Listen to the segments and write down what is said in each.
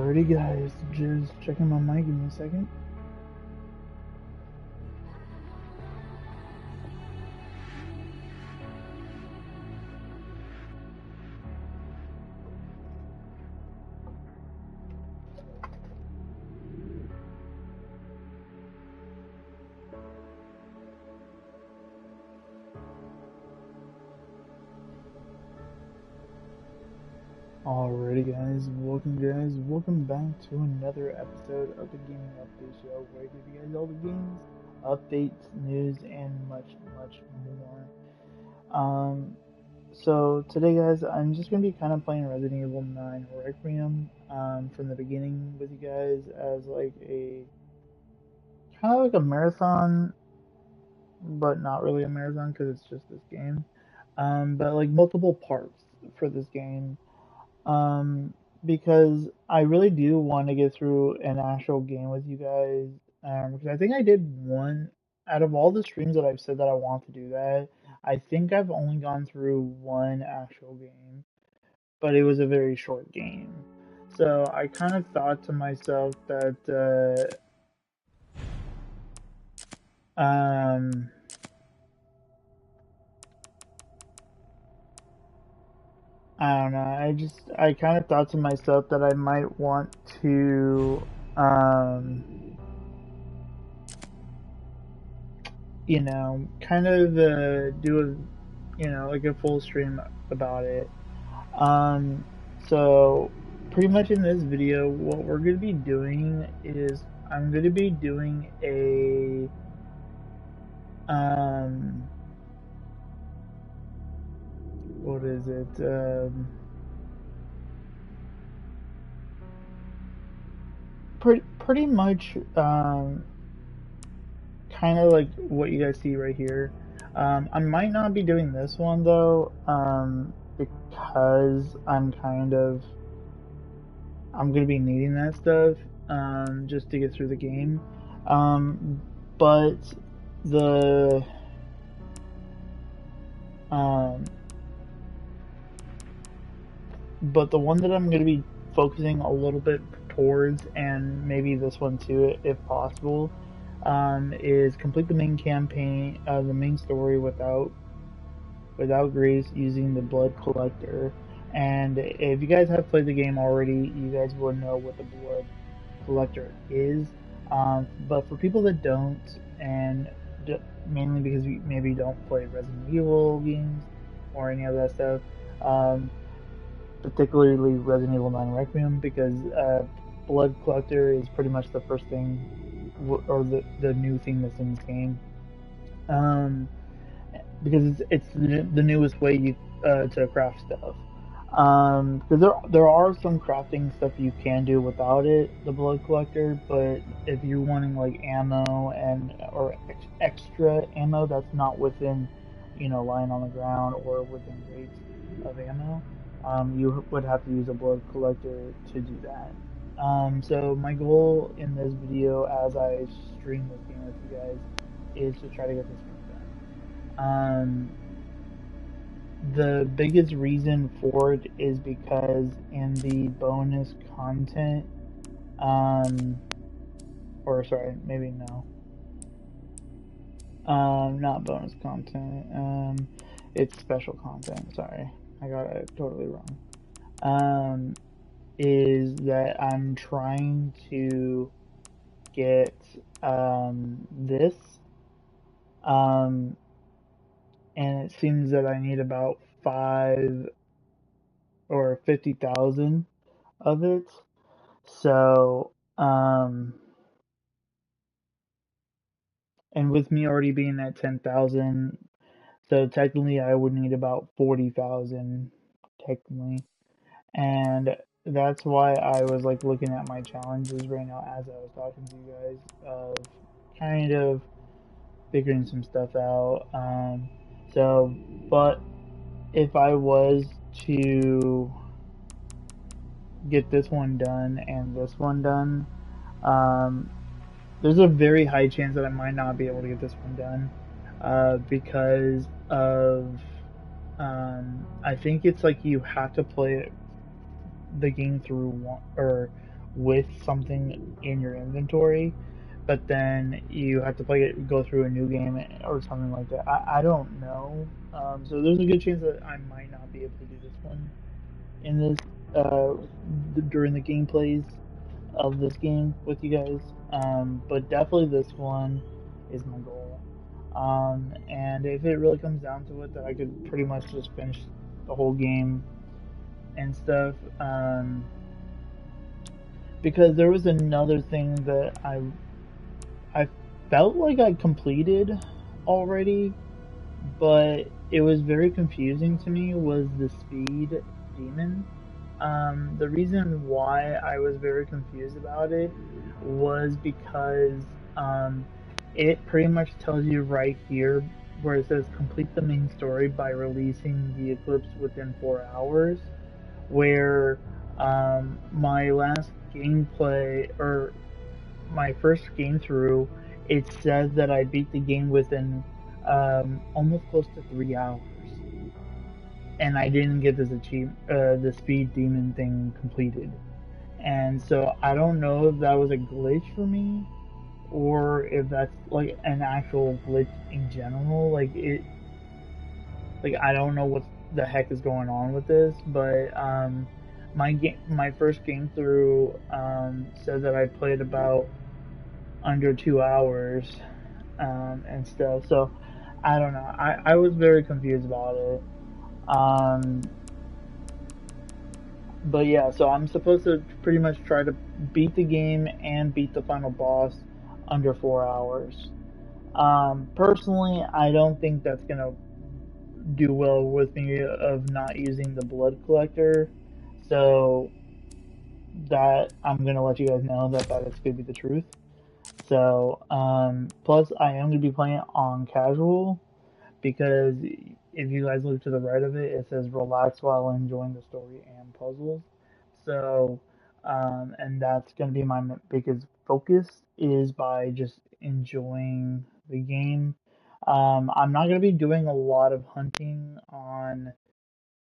Alrighty, guys, just checking my mic. Give me a second. Alrighty, welcome back to another episode of the Gaming Update Show, where I give you guys all the games, updates, news, and much more. So today, guys, I'm just gonna be kind of playing Resident Evil 9 Requiem, from the beginning with you guys as like a kind of like a marathon, but not really a marathon because it's just this game. But like multiple parts for this game. Um, because I really do want to get through an actual game with you guys. Because I think I did one out of all the streams that I've said that I want to do that. I think I've only gone through one actual game, but it was a very short game. So I kind of thought to myself that I don't know. I kind of thought to myself that I might want to kind of do like a full stream about it. Um, so pretty much in this video, what we're going to be doing is I'm going to be doing a what is it? Pretty much kind of like what you guys see right here. I might not be doing this one though, because I'm gonna be needing that stuff, just to get through the game. But the but the one that I'm gonna be focusing a little bit towards, and maybe this one too, if possible, is complete the main campaign, the main story without Grace using the blood collector. And if you guys have played the game already, you guys will know what the blood collector is. But for people that don't, and mainly because you maybe don't play Resident Evil games or any of that stuff, particularly Resident Evil 9 Requiem, because blood collector is pretty much the first thing, or the new thing that's in this game. Because it's the newest way to craft stuff. Because there are some crafting stuff you can do without it, the blood collector, but if you're wanting like ammo or extra ammo that's not within, lying on the ground or within rates of ammo, you would have to use a blood collector to do that. So my goal in this video, as I stream this game with you guys, is to try to get this game done. The biggest reason for it is because in the bonus content, or sorry, maybe no, not bonus content, it's special content, sorry, I got it totally wrong, is that I'm trying to get, this, and it seems that I need about 5 or 50,000 of it. So, and with me already being at 10,000, so technically I would need about 40,000, technically. And that's why I was like looking at my challenges right now as I was talking to you guys, of kind of figuring some stuff out. But if I was to get this one done and this one done, there's a very high chance that I might not be able to get this one done, because of, I think it's like you have to play the game through with something in your inventory, but then you have to play it, go through a new game or something like that. I don't know. So there's a good chance that I might not be able to do this one in this uh, during the gameplays of this game with you guys. But definitely this one is my goal. And if it really comes down to it, that I could pretty much just finish the whole game and stuff. Because there was another thing that I felt like I completed already, but it was very confusing to me was the speed demon. The reason why I was very confused about it was because um, it pretty much tells you right here where it says complete the main story by releasing the eclipse within 4 hours, where my last gameplay or my first game through, it said that I beat the game within almost close to 3 hours, and I didn't get the speed demon thing completed. And so I don't know if that was a glitch for me or if that's like an actual glitch in general. Like I don't know what the heck is going on with this, but my first game through said that I played about under 2 hours and stuff. So I don't know. I was very confused about it. Um, but yeah, so I'm supposed to pretty much try to beat the game and beat the final boss under 4 hours. Personally, I don't think that's gonna do well with me of not using the blood collector. So that I'm gonna let you guys know that that is gonna be the truth. So plus I am gonna be playing on casual because if you guys look to the right of it, it says relax while enjoying the story and puzzles. So, and that's going to be my biggest focus is by just enjoying the game. I'm not going to be doing a lot of hunting on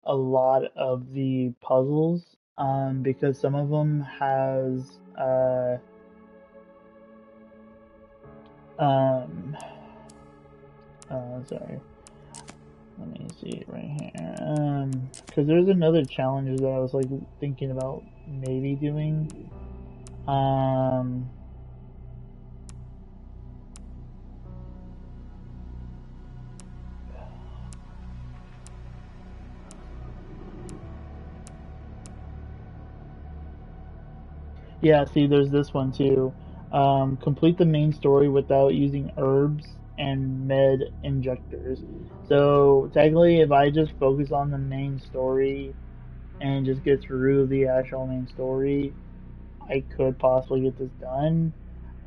a lot of the puzzles because some of them has um, sorry. Let me see it right here. Because there's another challenge that I was like thinking about maybe doing. Um, yeah, see, there's this one too. Complete the main story without using herbs and med injectors. So technically, if I just focus on the main story and just get through the actual main story, I could possibly get this done.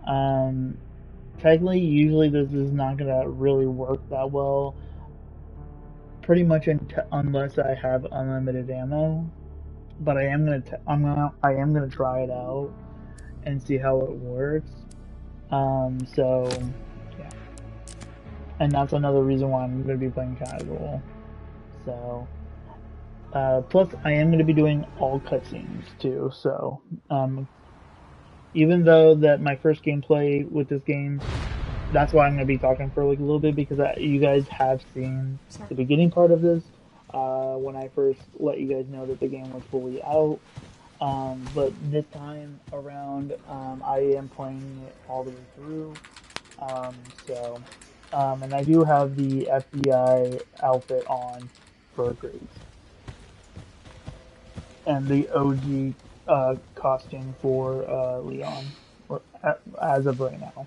Um, Technically, usually this is not gonna really work that well. Pretty much unless I have unlimited ammo. But I am gonna try it out and see how it works. So yeah, and that's another reason why I'm gonna be playing casual. So plus I am gonna be doing all cutscenes too. So um, even though that my first gameplay with this game, that's why I'm going to be talking for like a little bit because you guys have seen the beginning part of this when I first let you guys know that the game was fully out. But this time around, I am playing it all the way through. Um, so, and I do have the FBI outfit on for Grace and the OG costume for Leon, or, as of right now.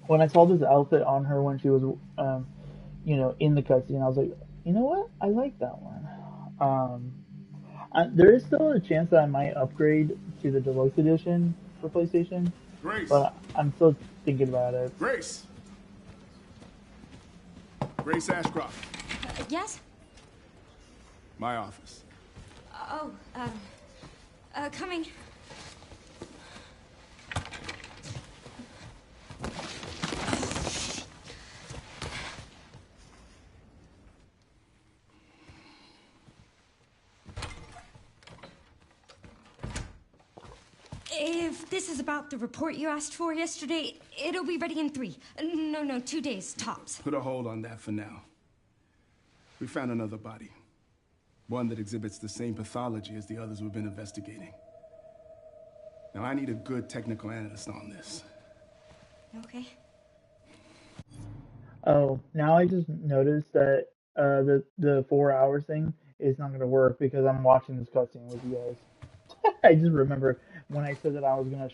When I saw this outfit on her when she was, in the cutscene, I was like, you know what? I like that one. There is still a chance that I might upgrade to the deluxe edition for PlayStation, Grace. but I'm still thinking about it. Grace. Grace Ashcroft. Yes? My office. Oh, coming. If this is about the report you asked for yesterday, it'll be ready in 3. No, 2 days, tops. Put a hold on that for now. We found another body. One that exhibits the same pathology as the others we've been investigating. Now, I need a good technical analyst on this. Okay. Oh, now I just noticed that the 4 hours thing is not gonna work because I'm watching this cutscene with you guys. I just remember when I said that I was gonna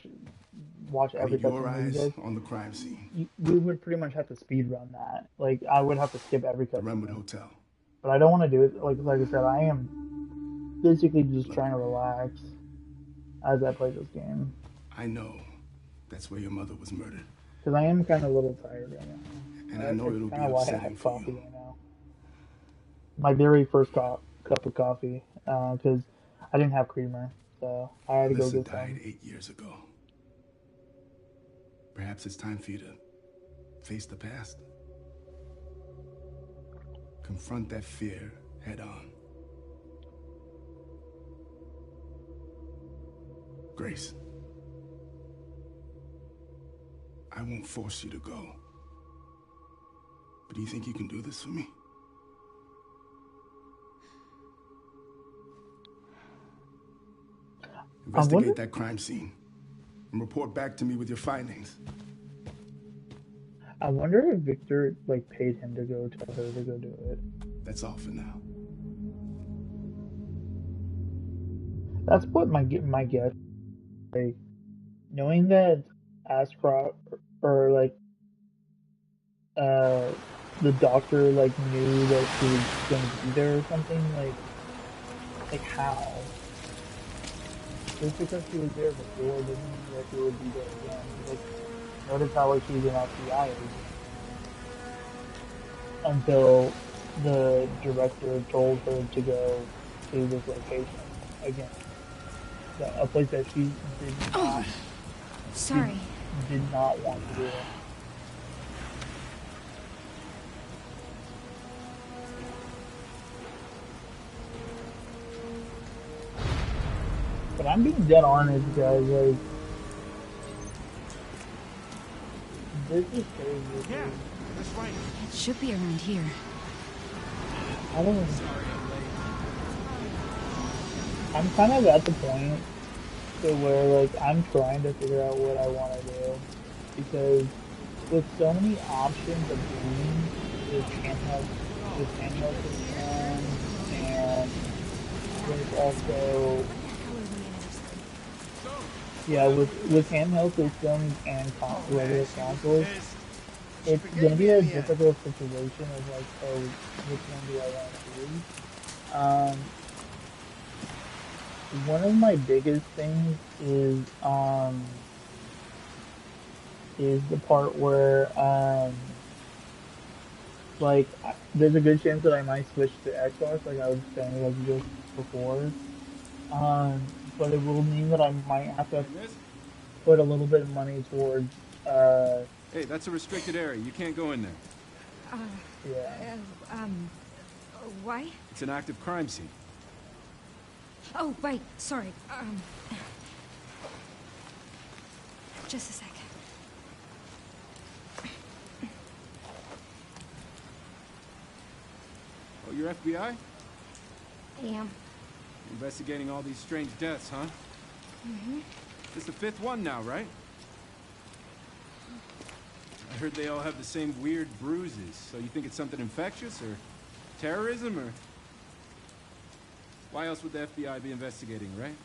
watch I every need your cutscene with you eyes guys. on the crime scene. We would pretty much have to speed run that. Like I would have to skip every The Renwood cutscene, Hotel. but I don't want to do it. Like I said, I am basically just Look, trying to relax as I play this game I know that's where your mother was murdered. because I am kind of a little tired right now. And I know That's it'll be kind of why I upsetting have for coffee you. right now. My very first cup of coffee because I didn't have creamer, so I had to go Alyssa get died some. 8 years ago. Perhaps it's time for you to face the past. Confront that fear head on. Grace, I won't force you to go. But do you think you can do this for me? I wonder. Investigate that crime scene and report back to me with your findings. I wonder if Victor like paid him to go tell her to go do it. That's all for now. That's what my guess. Like knowing that Ashcroft or like uh the doctor like knew that she was gonna be there or something like how? Just because she was there before doesn't mean that she would be there again. Like notice how like she's an FBI agent until the director told her to go to this location again. A place that she Sorry. did not want to do. But I'm being dead honest, guys. Like, this is crazy. Yeah, that's right. It should be around here. I don't. I'm kind of at the point to where like I'm trying to figure out what I want to do because with so many options of games with handheld systems and there's also yeah with handheld systems and regular consoles, it's gonna be a difficult situation of like, oh, which one do I want to do? One of my biggest things is the part where like there's a good chance that I might switch to Xbox, like I was saying like just before. But it will mean that I might have to put a little bit of money towards Hey, that's a restricted area. You can't go in there. yeah. Why? It's an active crime scene. Oh, right. Sorry. Just a sec. Oh, you're FBI? I am. Investigating all these strange deaths, huh? Mm-hmm. This is the 5th one now, right? I heard they all have the same weird bruises. So you think it's something infectious or terrorism or... Why else would the FBI be investigating, right?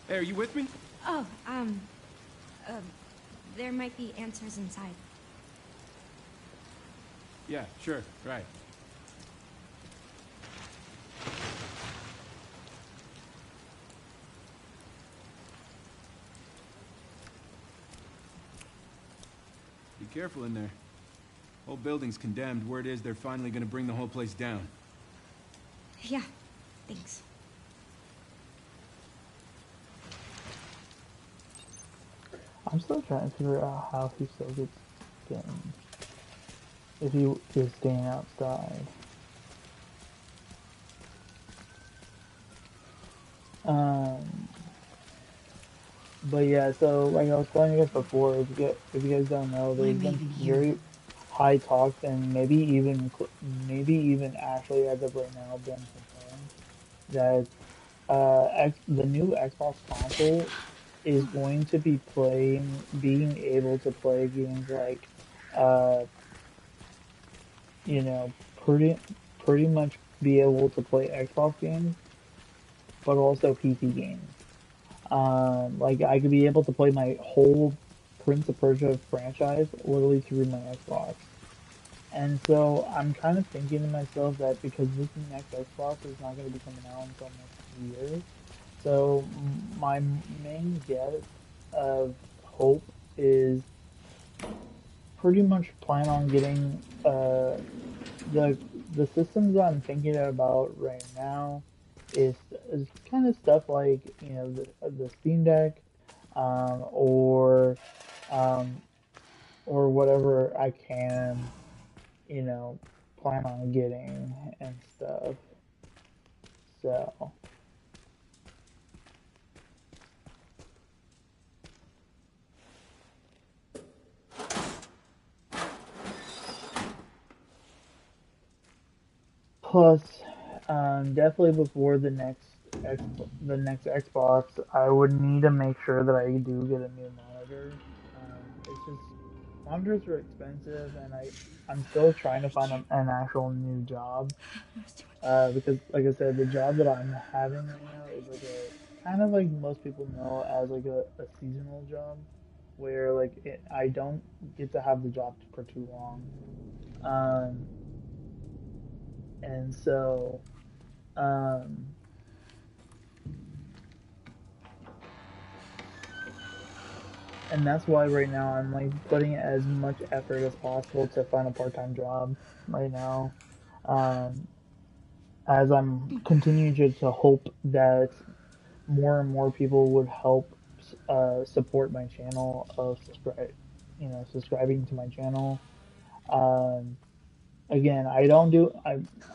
Hey, are you with me? Oh, there might be answers inside. Yeah, sure, right. Be careful in there. Whole building's condemned. Word is they're finally gonna bring the whole place down. Yeah, thanks. I'm still trying to figure out how he still gets getting if he is staying outside. But yeah, so like I was telling you guys before, if you guys don't know, Why there's been maybe you? very high talks and maybe even actually as of right now been confirmed that the new Xbox console is going to be being able to play games like uh you know pretty much be able to play Xbox games, but also PC games. Like I could be able to play my whole Prince of Persia franchise literally through my Xbox. And so I'm kind of thinking to myself that because this next Xbox is not going to be coming out until next year, so my main guess of hope is pretty much plan on getting the the systems that I'm thinking about right now is kind of stuff like the Steam Deck, um, or um, or whatever I can you know plan on getting and stuff. So plus, definitely before the next Xbox, I would need to make sure that I do get a new monitor. It's just monitors are expensive, and I'm still trying to find an actual new job. Because like I said, the job that I'm having right now is like a kind of like most people know as like a seasonal job, where I don't get to have the job for too long. Um, and so um, and that's why right now I'm like putting as much effort as possible to find a part-time job right now. Um, as I'm continuing to hope that more and more people would help support my channel of subscribing to my channel. Um, again,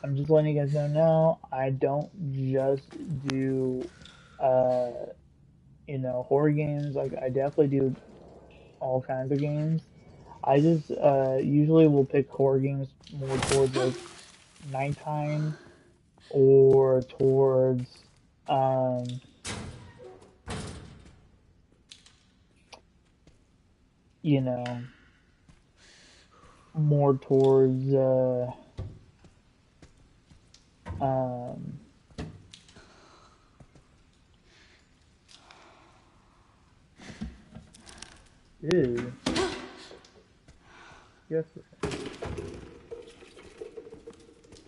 I'm just letting you guys know now. I don't just do uh, horror games. Like I definitely do all kinds of games. I just usually will pick horror games more towards like nighttime or towards um, you know more towards um ew, yes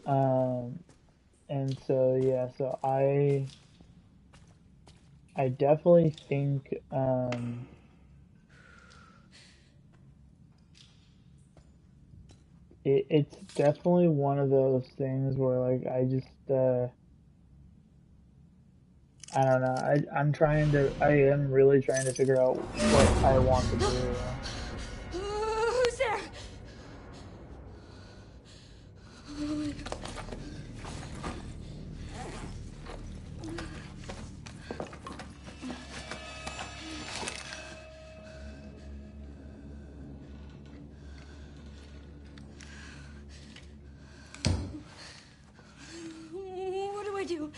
um and so yeah so I definitely think it's definitely one of those things where like I don't know I am really trying to figure out what I want to do. Who's there? What do I do?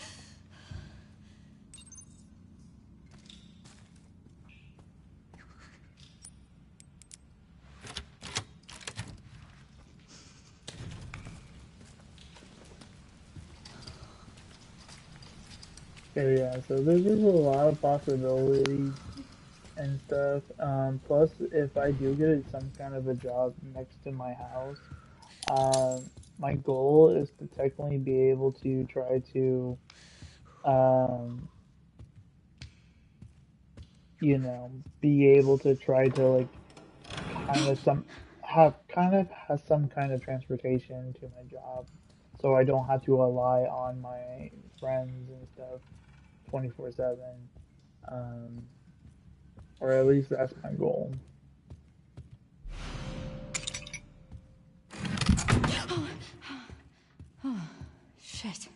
So yeah, so there's just a lot of possibilities and stuff. Plus, if I do get some kind of a job next to my house, my goal is to technically be able to try to, um, be able to try to like kind of some have kind of has some kind of transportation to my job, so I don't have to rely on my friends and stuff 24/7. Um, or at least that's my goal. Shit.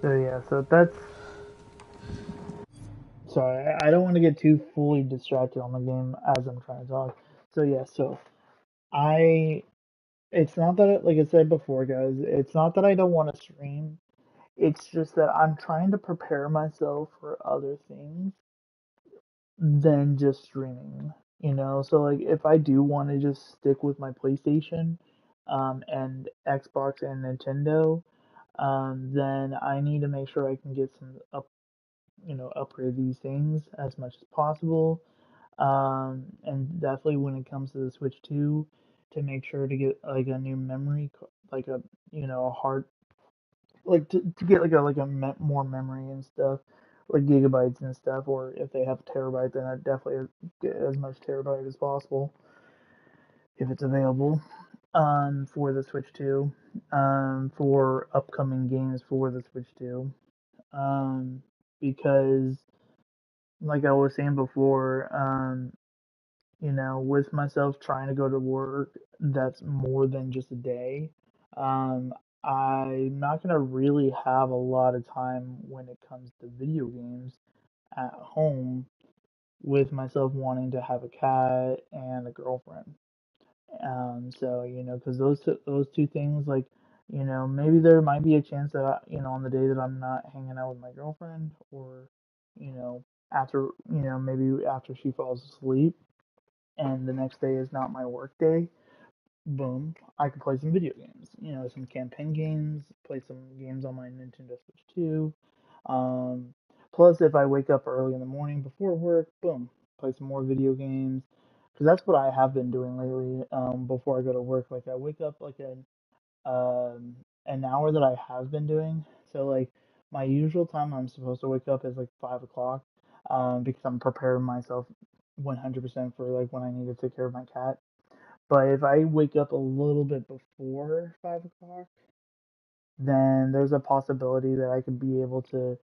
So yeah, so that's sorry. I don't want to get too fully distracted on the game as I'm trying to talk. So yeah, so I it's not that like I said before, guys. It's not that I don't want to stream. It's just that I'm trying to prepare myself for other things than just streaming. So like if I do want to just stick with my PlayStation, and Xbox and Nintendo, then I need to make sure I can get some upgrade these things as much as possible. And definitely when it comes to the Switch 2, to make sure to get like a new like a hard, like to get more memory and stuff, like gigabytes and stuff, or if they have terabyte, then I definitely get as much terabyte as possible if it's available. For the Switch 2, for upcoming games for the Switch 2, um, because like I was saying before, with myself trying to go to work, that's more than just a day. Um, I'm not gonna really have a lot of time when it comes to video games at home with myself wanting to have a cat and a girlfriend. So because those two things, like, maybe there might be a chance that on the day that I'm not hanging out with my girlfriend, or after maybe after she falls asleep, and the next day is not my work day, boom, I can play some video games. Some campaign games, play some games on my Nintendo Switch 2. Um, Plus, if I wake up early in the morning before work, boom, play some more video games. Because that's what I have been doing lately. Before I go to work, like I wake up like an hour that I have been doing. So like my usual time I'm supposed to wake up is like 5 o'clock. Because I'm preparing myself 100% for like when I need to take care of my cat. But if I wake up a little bit before 5 o'clock, then there's a possibility that I could be able to,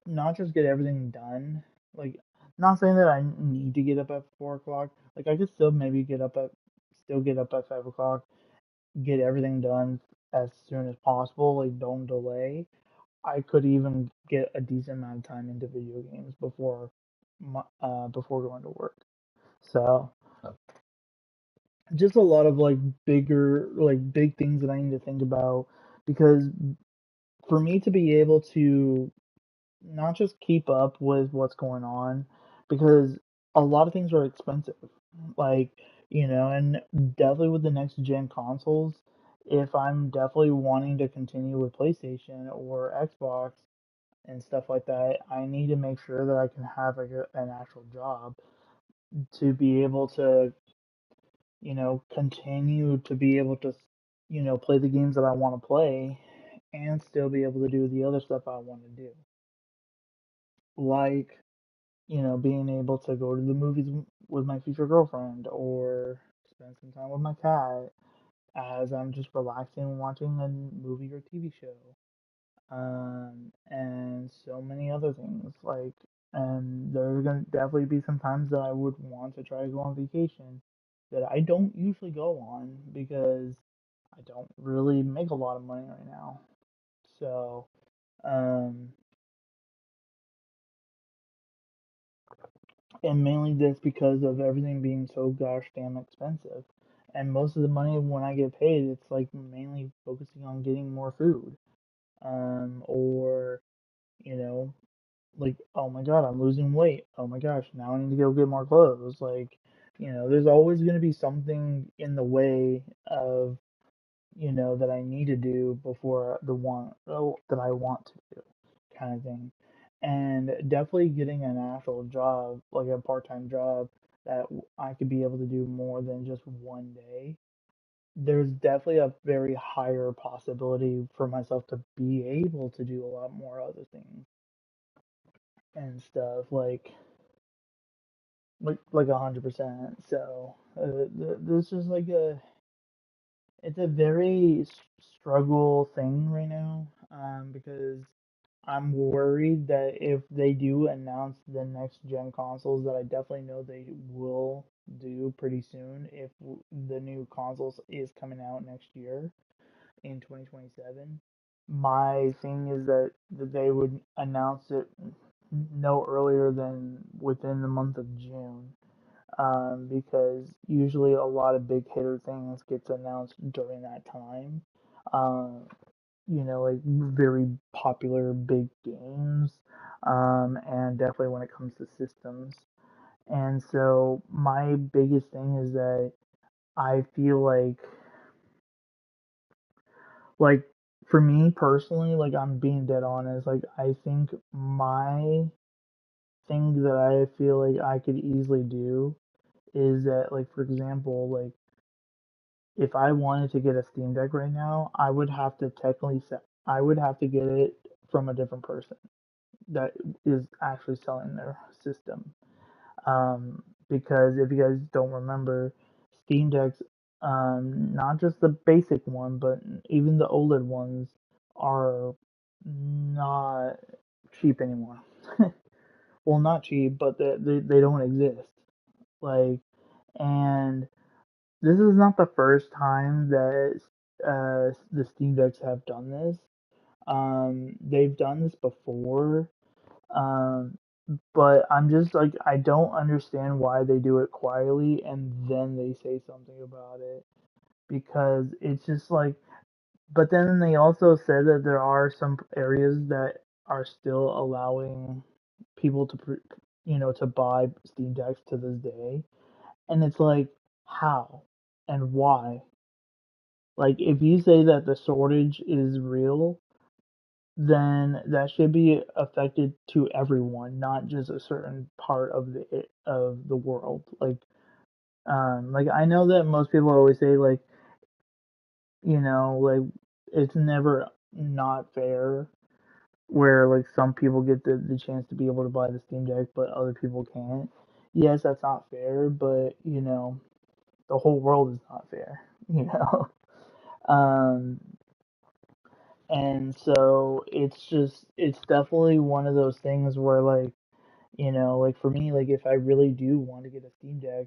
not just get everything done. Like, not saying that I need to get up at 4 o'clock. Like, I could still get up at 5 o'clock, get everything done as soon as possible. Like, don't delay. I could even get a decent amount of time into video games before going to work. So just a lot of like big things that I need to think about, because for me to be able to not just keep up with what's going on, because a lot of things are expensive, like, and definitely with the next gen consoles, if I'm definitely wanting to continue with PlayStation or Xbox and stuff like that, I need to make sure that I can have like an actual job to be able to continue to be able to, play the games that I want to play, and still be able to do the other stuff I want to do. Like, being able to go to the movies with my future girlfriend, or spend some time with my cat as I'm just relaxing watching a movie or TV show. And so many other things. Like, and there's gonna definitely be some times that I would want to try to go on vacation that I don't usually go on because I don't really make a lot of money right now. So, um, and mainly this because of everything being so gosh damn expensive. And most of the money when I get paid, it's like mainly focusing on getting more food. Or, you know, like, oh my god, I'm losing weight. Oh my gosh, now I need to go get more clothes. Like, there's always going to be something in the way of, that I need to do before that I want to do, kind of thing. And definitely getting an actual job, like a part-time job that I could be able to do more than just one day. There's definitely a very higher possibility for myself to be able to do a lot more other things and stuff, like 100%. So this is like it's a very struggle thing right now, because I'm worried that if they do announce the next gen consoles, that I definitely know they will do pretty soon, if the new consoles is coming out next year in 2027. my thing is that they would announce it no earlier than within the month of June, because usually a lot of big hitter things gets announced during that time. Um, like very popular big games, and definitely when it comes to systems. And so my biggest thing is that I feel like for me personally, like I'm being dead honest, like I think my thing that I feel like I could easily do is that, like, for example, like if I wanted to get a Steam Deck right now, I would have to technically set I would have to get it from a different person that is actually selling their system. Because if you guys don't remember, Steam Decks, not just the basic one, but even the OLED ones are not cheap anymore. Well, not cheap, but they don't exist. Like, and this is not the first time that the Steam Decks have done this. They've done this before. Um, but I'm just like, I don't understand why they do it quietly and then they say something about it, because it's just like, but then they also said that there are some areas that are still allowing people to, to buy Steam Decks to this day. And it's like, how and why? Like, if you say that the shortage is real, then that should be affected to everyone, not just a certain part of the world. Like I know that most people always say like, like it's never not fair where like some people get the chance to be able to buy the Steam Deck but other people can't. Yes, that's not fair, but the whole world is not fair, you know. Um, and so it's definitely one of those things where like, like for me, like if I really do want to get a Steam Deck,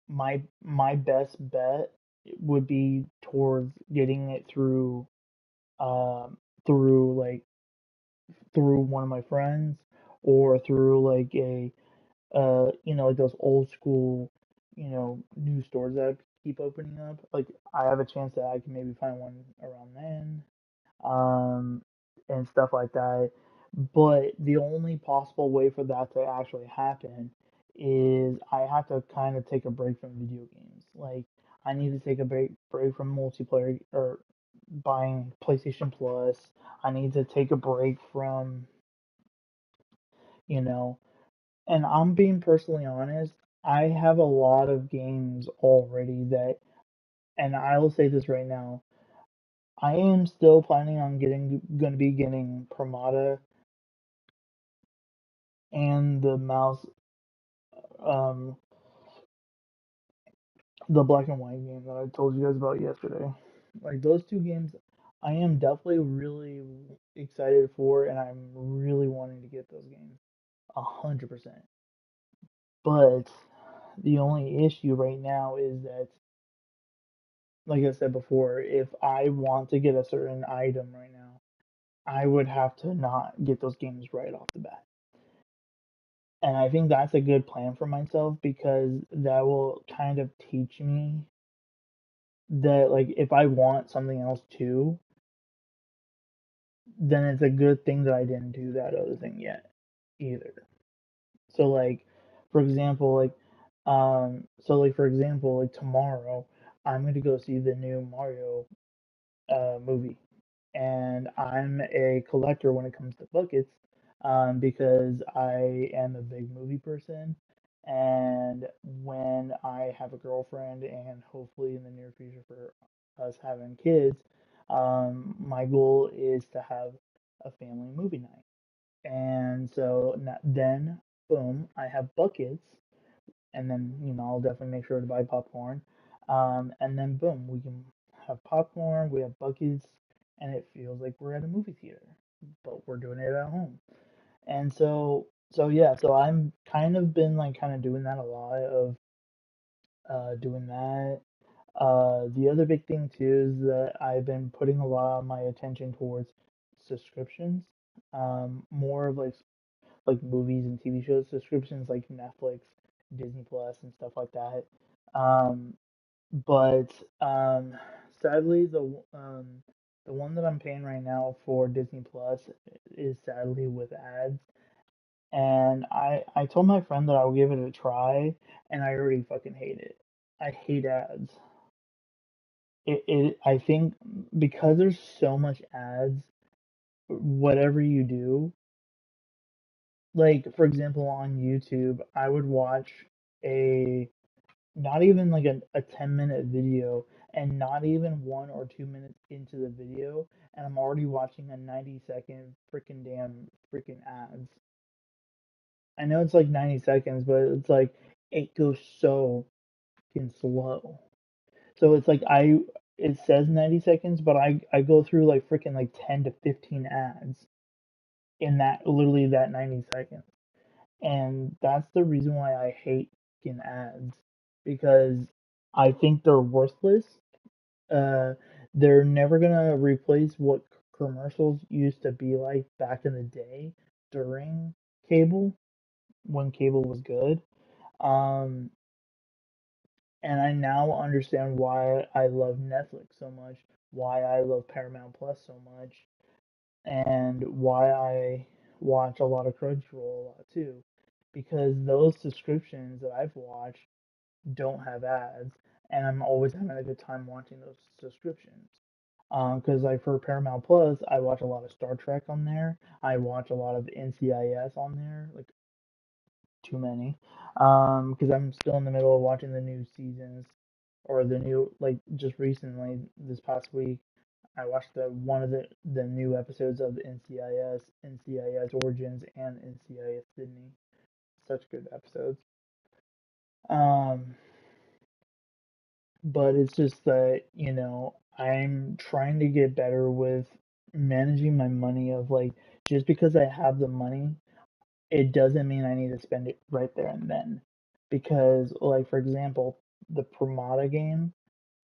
my best bet would be towards getting it um through like through one of my friends, or through like a like those old school, new stores that keep opening up. Like I have a chance that I can maybe find one around then, um, and stuff like that. But the only possible way for that to actually happen is I have to kind of take a break from video games. Like I need to take a break from multiplayer or buying PlayStation Plus. I need to take a break from, you know, and I'm being personally honest, I have a lot of games already that, and I will say this right now, I am still planning on going to be getting Promata and the mouse, um, the black and white game that I told you guys about yesterday. Like those two games, I am definitely really excited for, and I'm really wanting to get those games, 100%. But the only issue right now is that, like I said before, if I want to get a certain item right now, I would have to not get those games right off the bat. And I think that's a good plan for myself because that will kind of teach me that, like, if I want something else too, then it's a good thing that I didn't do that other thing yet either. So like, for example, for example, like tomorrow, I'm gonna go see the new Mario movie, and I'm a collector when it comes to buckets, because I am a big movie person. And when I have a girlfriend, and hopefully in the near future for us having kids, my goal is to have a family movie night. And so then, boom, I have buckets, and then I'll definitely make sure to buy popcorn. And then boom, we can have popcorn, we have buckets, and it feels like we're at a movie theater, but we're doing it at home. And so yeah, so I'm kind of been like kind of doing that a lot of doing that. The other big thing too is that I've been putting a lot of my attention towards subscriptions, more of like movies and TV shows subscriptions like Netflix, Disney Plus, and stuff like that. Um, but sadly, the one that I'm paying right now for Disney Plus is sadly with ads. And I told my friend that I would give it a try, and I already fucking hate it. I hate ads. I think because there's so much ads, whatever you do, like for example on YouTube, I would watch a not even like a 10-minute video and not even 1 or 2 minutes into the video, and I'm already watching a 90-second freaking damn freaking ads. I know it's like 90 seconds, but it's like it goes so fucking slow. So it's like it says 90 seconds, but I go through like freaking like 10 to 15 ads in that literally that 90 seconds. And that's the reason why I hate fucking ads because I think they're worthless. Uh, they're never gonna replace what commercials used to be like back in the day during cable when cable was good. Um, and I now understand why I love Netflix so much, why I love Paramount Plus so much, and why I watch a lot of Crunchyroll a lot too. Because those subscriptions that I've watched don't have ads, and I'm always having a good time watching those subscriptions. Because like for Paramount Plus, I watch a lot of Star Trek on there. I watch a lot of NCIS on there, like too many. Because I'm still in the middle of watching the new seasons or the new like just recently this past week. I watched the one of the new episodes of NCIS, NCIS Origins, and NCIS Sydney. Such good episodes. Um, but it's just that, I'm trying to get better with managing my money of like just because I have the money, it doesn't mean I need to spend it right there and then. Because like for example, the Promata game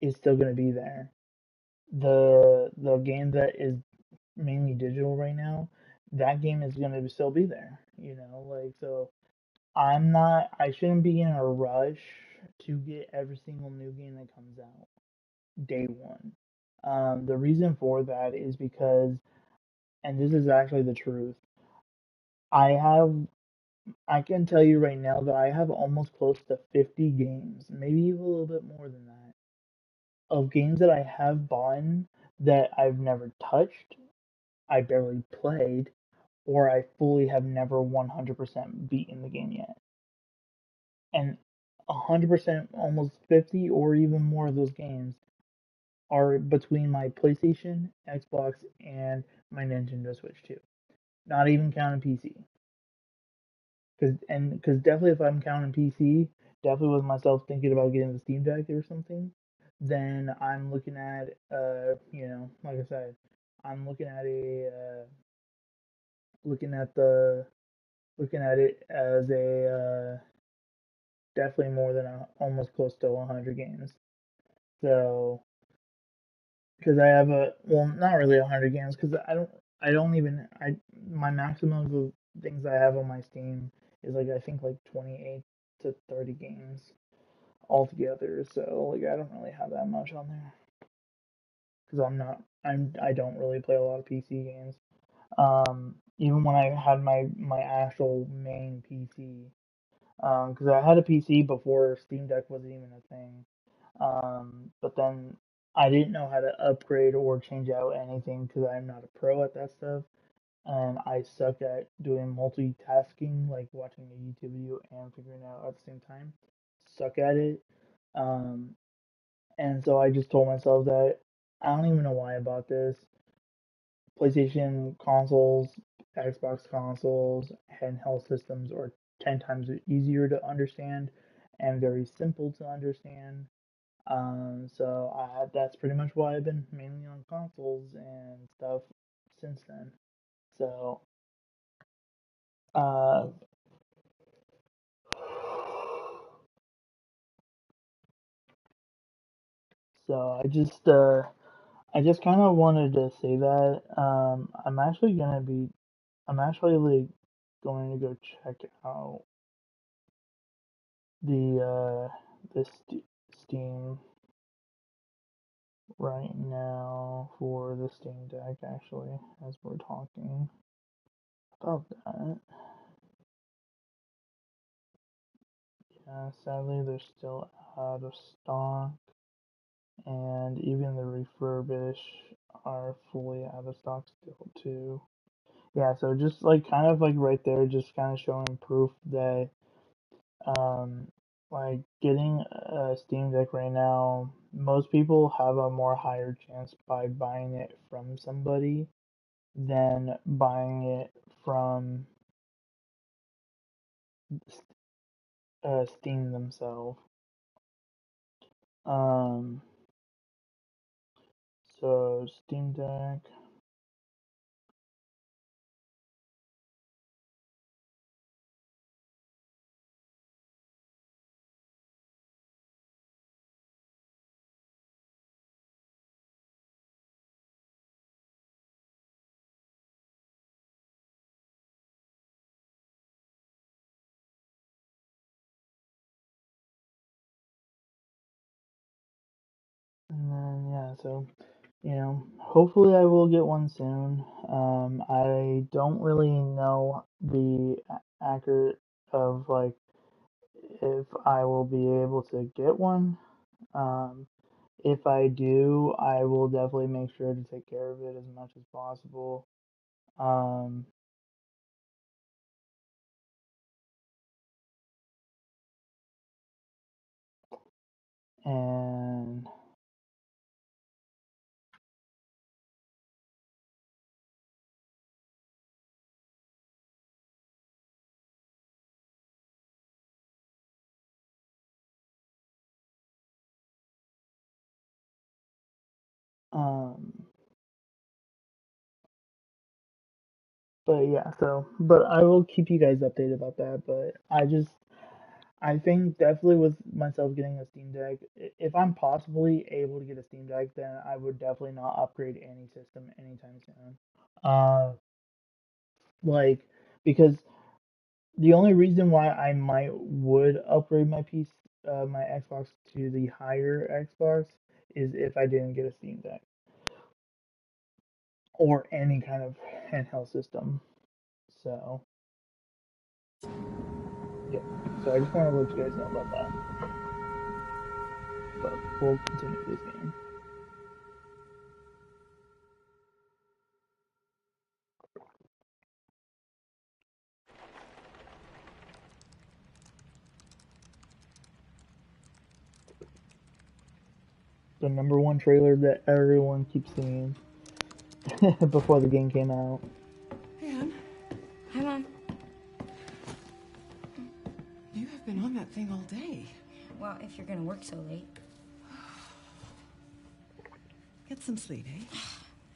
is still gonna be there. The game that is mainly digital right now, that game is gonna still be there, like so I shouldn't be in a rush to get every single new game that comes out day one. The reason for that is because, and this is actually the truth, I have, I can tell you right now that I have almost close to 50 games, maybe even a little bit more than that, of games that I have bought that I've never touched, I barely played, or I fully have never 100% beaten the game yet. And 100%, almost 50 or even more of those games are between my PlayStation, Xbox, and my Nintendo Switch too. Not even counting PC. Because definitely if I'm counting PC, definitely with myself thinking about getting the Steam Deck or something, then I'm looking at like I said, I'm looking at the looking at it as a definitely more than almost close to 100 games. So because I have not really 100 games because I don't even I my maximum of things I have on my Steam is like I think like 28 to 30 games altogether. So like I don't really have that much on there because I don't really play a lot of PC games. Even when I had my actual main PC, because I had a PC before Steam Deck wasn't even a thing. But then I didn't know how to upgrade or change out anything because I'm not a pro at that stuff. And I suck at doing multitasking, like watching a YouTube video and figuring it out at the same time. Suck at it. Um, and so I just told myself that I don't even know why I bought this. PlayStation consoles, Xbox consoles, handheld systems are 10 times easier to understand and very simple to understand. So that's pretty much why I've been mainly on consoles and stuff since then. So, uh, So I just kind of wanted to say that I'm actually like going to go check out the Steam right now for the Steam Deck actually as we're talking about that. Yeah, sadly they're still out of stock, and even the refurbish are fully out of stock still too. Yeah, so just like kind of like right there, just kind of showing proof that um like getting a Steam Deck right now, most people have a more higher chance by buying it from somebody than buying it from Steam themselves. Um, so Steam Deck. And then yeah, so hopefully I will get one soon. I don't really know the accurate of like if I will be able to get one. Um, if I do, I will definitely make sure to take care of it as much as possible. Um, and um, but yeah, but I will keep you guys updated about that. But I think definitely with myself getting a Steam Deck, if I'm possibly able to get a Steam Deck, then I would definitely not upgrade any system anytime soon. Like because the only reason why I might would upgrade my Xbox to the higher Xbox is if I didn't get a Steam Deck or any kind of handheld system. So yeah, so I just want to let you guys know about that. But we'll continue this game. The number one trailer that everyone keeps seeing before the game came out. Anne, Hi, Mom. you have been on that thing all day. Well, if you're gonna work so late. Get some sleep, eh?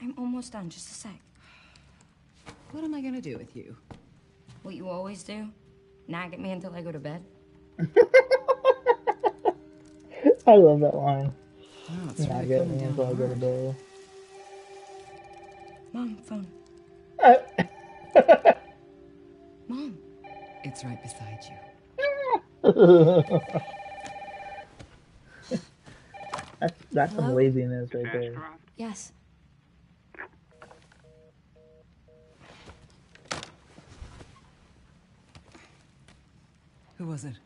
I'm almost done, just a sec. What am I gonna do with you? What you always do? Nag at me until I go to bed? I love that line. Oh, it's Not really get coming me down until I go to hard. bed. Mom, phone. Mom. It's right beside you. That's some Hello? laziness right there. Yes. Who was it?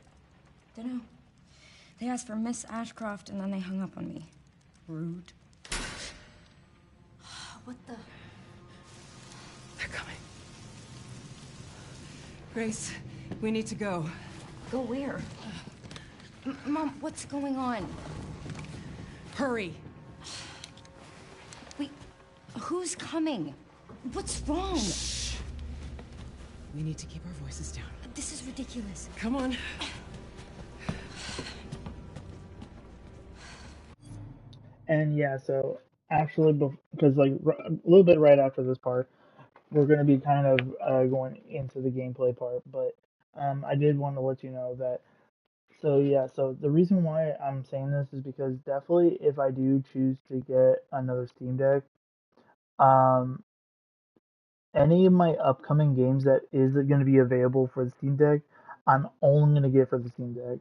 Dunno. They asked for Miss Ashcroft and then they hung up on me. Rude. What the? They're coming. Grace, we need to go. Go where? Mom, what's going on? Hurry. Wait, who's coming? What's wrong? Shh. We need to keep our voices down. This is ridiculous. Come on. And yeah, so actually, because like a little bit right after this part, we're going to be kind of going into the gameplay part. But I did want to let you know that So yeah, so the reason why I'm saying this is because definitely if I do choose to get another Steam Deck, um, any of my upcoming games that is going to be available for the Steam Deck, I'm only going to get for the Steam Deck.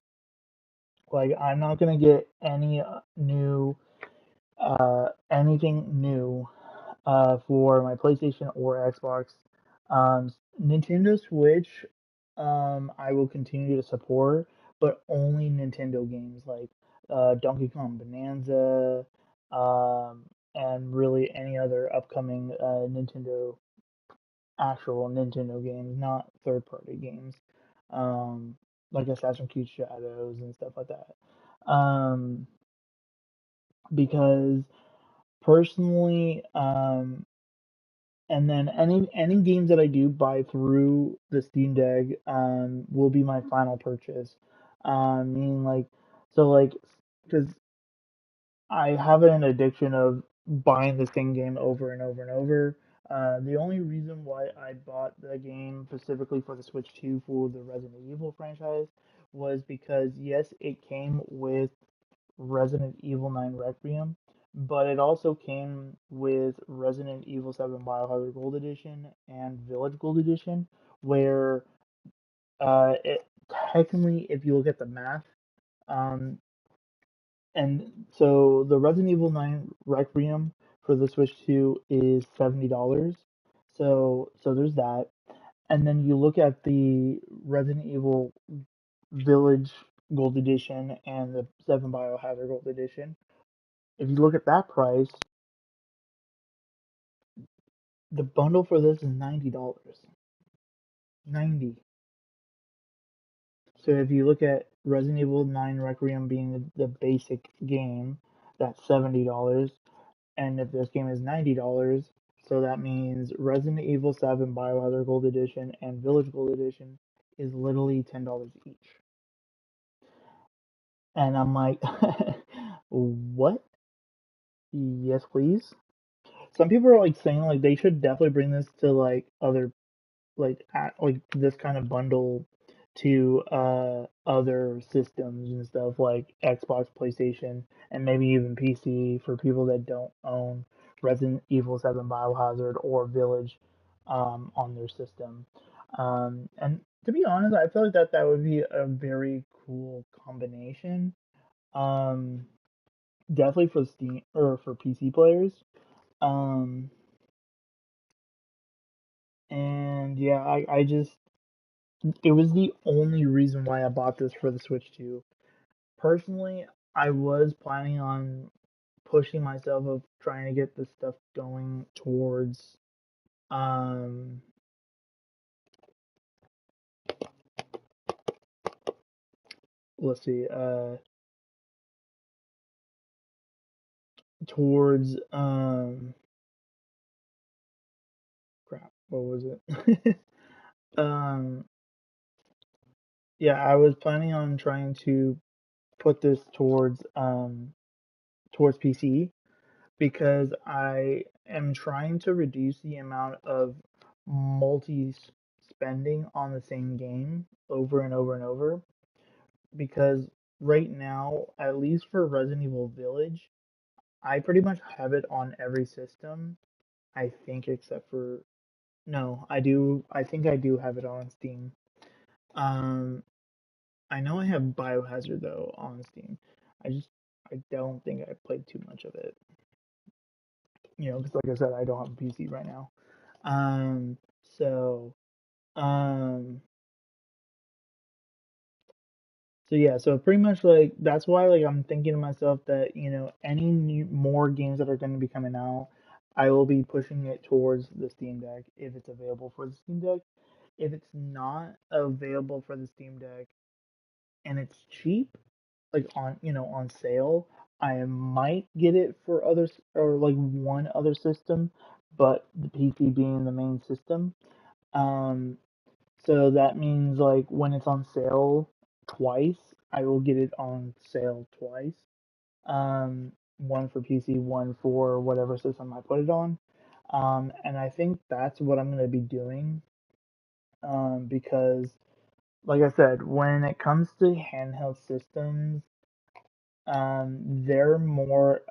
Like I'm not going to get any new anything new for my PlayStation or Xbox. Nintendo Switch, I will continue to support, but only Nintendo games like Donkey Kong Bonanza, um, and really any other upcoming actual Nintendo games, not third party games, um, like Assassin's Creed Shadows and stuff like that. Um, because personally, and then any games that I do buy through the Steam Deck will be my final purchase. Meaning like so like because I have an addiction of buying the same game over and over and over. The only reason why I bought the game specifically for the Switch 2 for the Resident Evil franchise was because yes, it came with Resident Evil 9 Requiem, but it also came with Resident Evil 7 Biohazard Gold Edition and Village Gold Edition, where it technically, if you look at the math, um, and so the Resident Evil 9 Requiem for the Switch 2 is $70. So there's that. And then you look at the Resident Evil Village Gold Edition and the 7 Biohazard Gold Edition. If you look at that price, the bundle for this is $90. 90. So if you look at Resident Evil 9 Requiem being the basic game, that's $70. And if this game is $90, so that means Resident Evil 7 Biohazard Gold Edition and Village Gold Edition is literally $10 each. And I'm like, what? Yes, please. Some people are like saying like they should definitely bring this to like other like this kind of bundle to other systems and stuff like Xbox, PlayStation, and maybe even PC for people that don't own Resident Evil 7 Biohazard or Village on their system. And to be honest, I feel like that would be a very cool combination. Um, Definitely for Steam or for PC players. Um, and yeah, I just it was the only reason why I bought this for the Switch 2. Personally, I was planning on pushing myself of trying to get this stuff going towards um let's see, towards crap, what was it? um yeah, I was planning on trying to put this towards PC because I am trying to reduce the amount of multi spending on the same game over and over and over. Because right now, at least for Resident Evil Village, I pretty much have it on every system. I think except for no, I do. I think I do have it on Steam. Um, I know I have Biohazard though on Steam. I don't think I played too much of it. Because like I said, I don't have a PC right now. Um, so, um, so yeah, so pretty much like that's why like I'm thinking to myself that any more games that are going to be coming out, I will be pushing it towards the Steam Deck if it's available for the Steam Deck. If it's not available for the Steam Deck and it's cheap, like on sale, I might get it for others or like one other system, but the PC being the main system. Um, so that means like when it's on sale twice, I will get it on sale twice. One for PC, one for whatever system I put it on. And I think that's what I'm gonna be doing. Because like I said, when it comes to handheld systems, they're more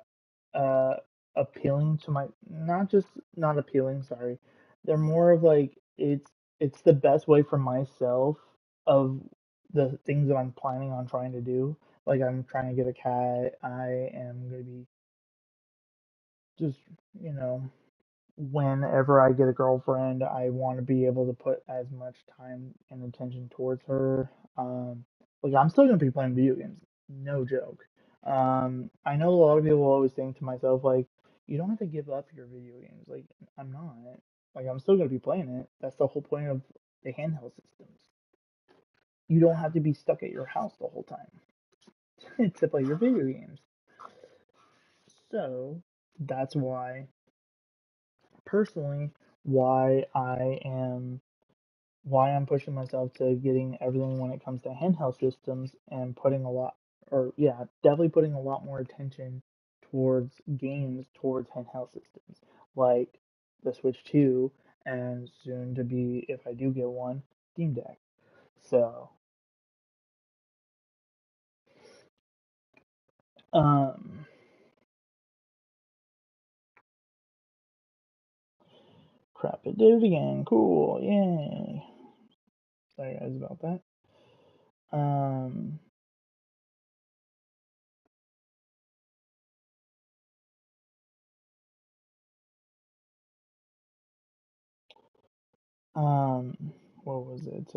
uh appealing to my not just not appealing, sorry. They're more of like it's the best way for myself of the things that I'm planning on trying to do. Like I'm trying to get a cat. I am gonna be just, you know, whenever I get a girlfriend, I want to be able to put as much time and attention towards her. Like I'm still gonna be playing video games, no joke. I know a lot of people always think to myself like, you don't have to give up your video games. Like I'm not. Like I'm still gonna be playing it. That's the whole point of the handheld systems. You don't have to be stuck at your house the whole time to play your video games. So that's why, personally, why I am why I'm pushing myself to getting everything when it comes to handheld systems and putting a lot, or yeah, definitely putting a lot more attention towards games towards handheld systems like the Switch 2 and soon to be, if I do get one, Steam Deck. So, um, crap, it did it again. Cool, yay. Sorry guys about that. Um, um, what was it?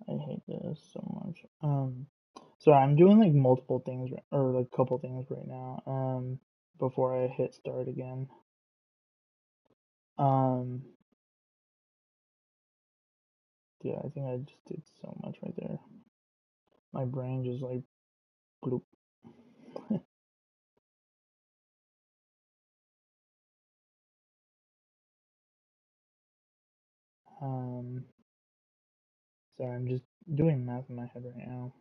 I hate this so much. So I'm doing like multiple things or like a couple things right now. Before I hit start again. Um, yeah, I think I just did so much right there. My brain just like bloop. um, Sorry, I'm just doing math in my head right now.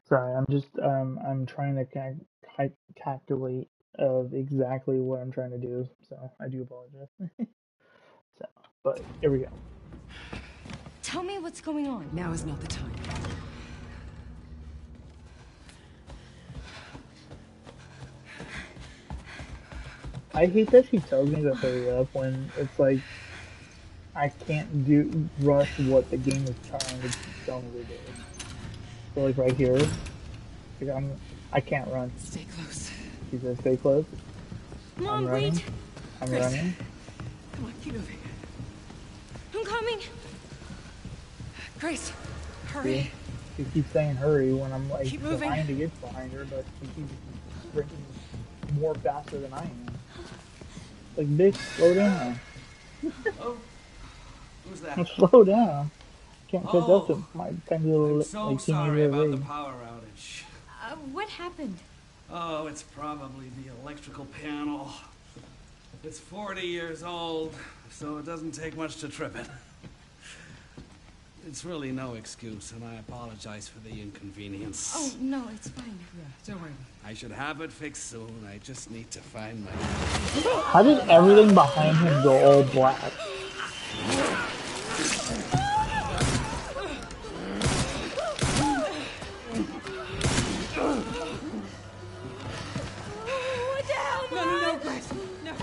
Sorry, I'm trying to calculate of exactly what I'm trying to do. So I do apologize. So, but here we go. Tell me what's going on. Now is not the time. I hate that she tells me to hurry up when it's like I can't do rush what the game is trying to tell me to do. So like right here, like I can't run. Stay close. She says stay close. Mom, I'm running. wait. I'm Chris. running. Come on, keep moving. I'm coming. Grace, hurry. She keeps saying hurry when I'm like Keep moving. trying to get behind her, but she keeps freaking more faster than I am. Like bitch, slow down. Oh, who's that? Slow down. Can't catch up to Oh, my tiny little I'm so like sorry teenager about the age. power outage. What happened? Oh, it's probably the electrical panel. It's 40 years old, so it doesn't take much to trip it. It's really no excuse, and I apologize for the inconvenience. Oh, no, it's fine. Yeah, don't worry. I should have it fixed soon. I just need to find my... How did everything behind him go all black? What the hell, Mom? No, Grace. No.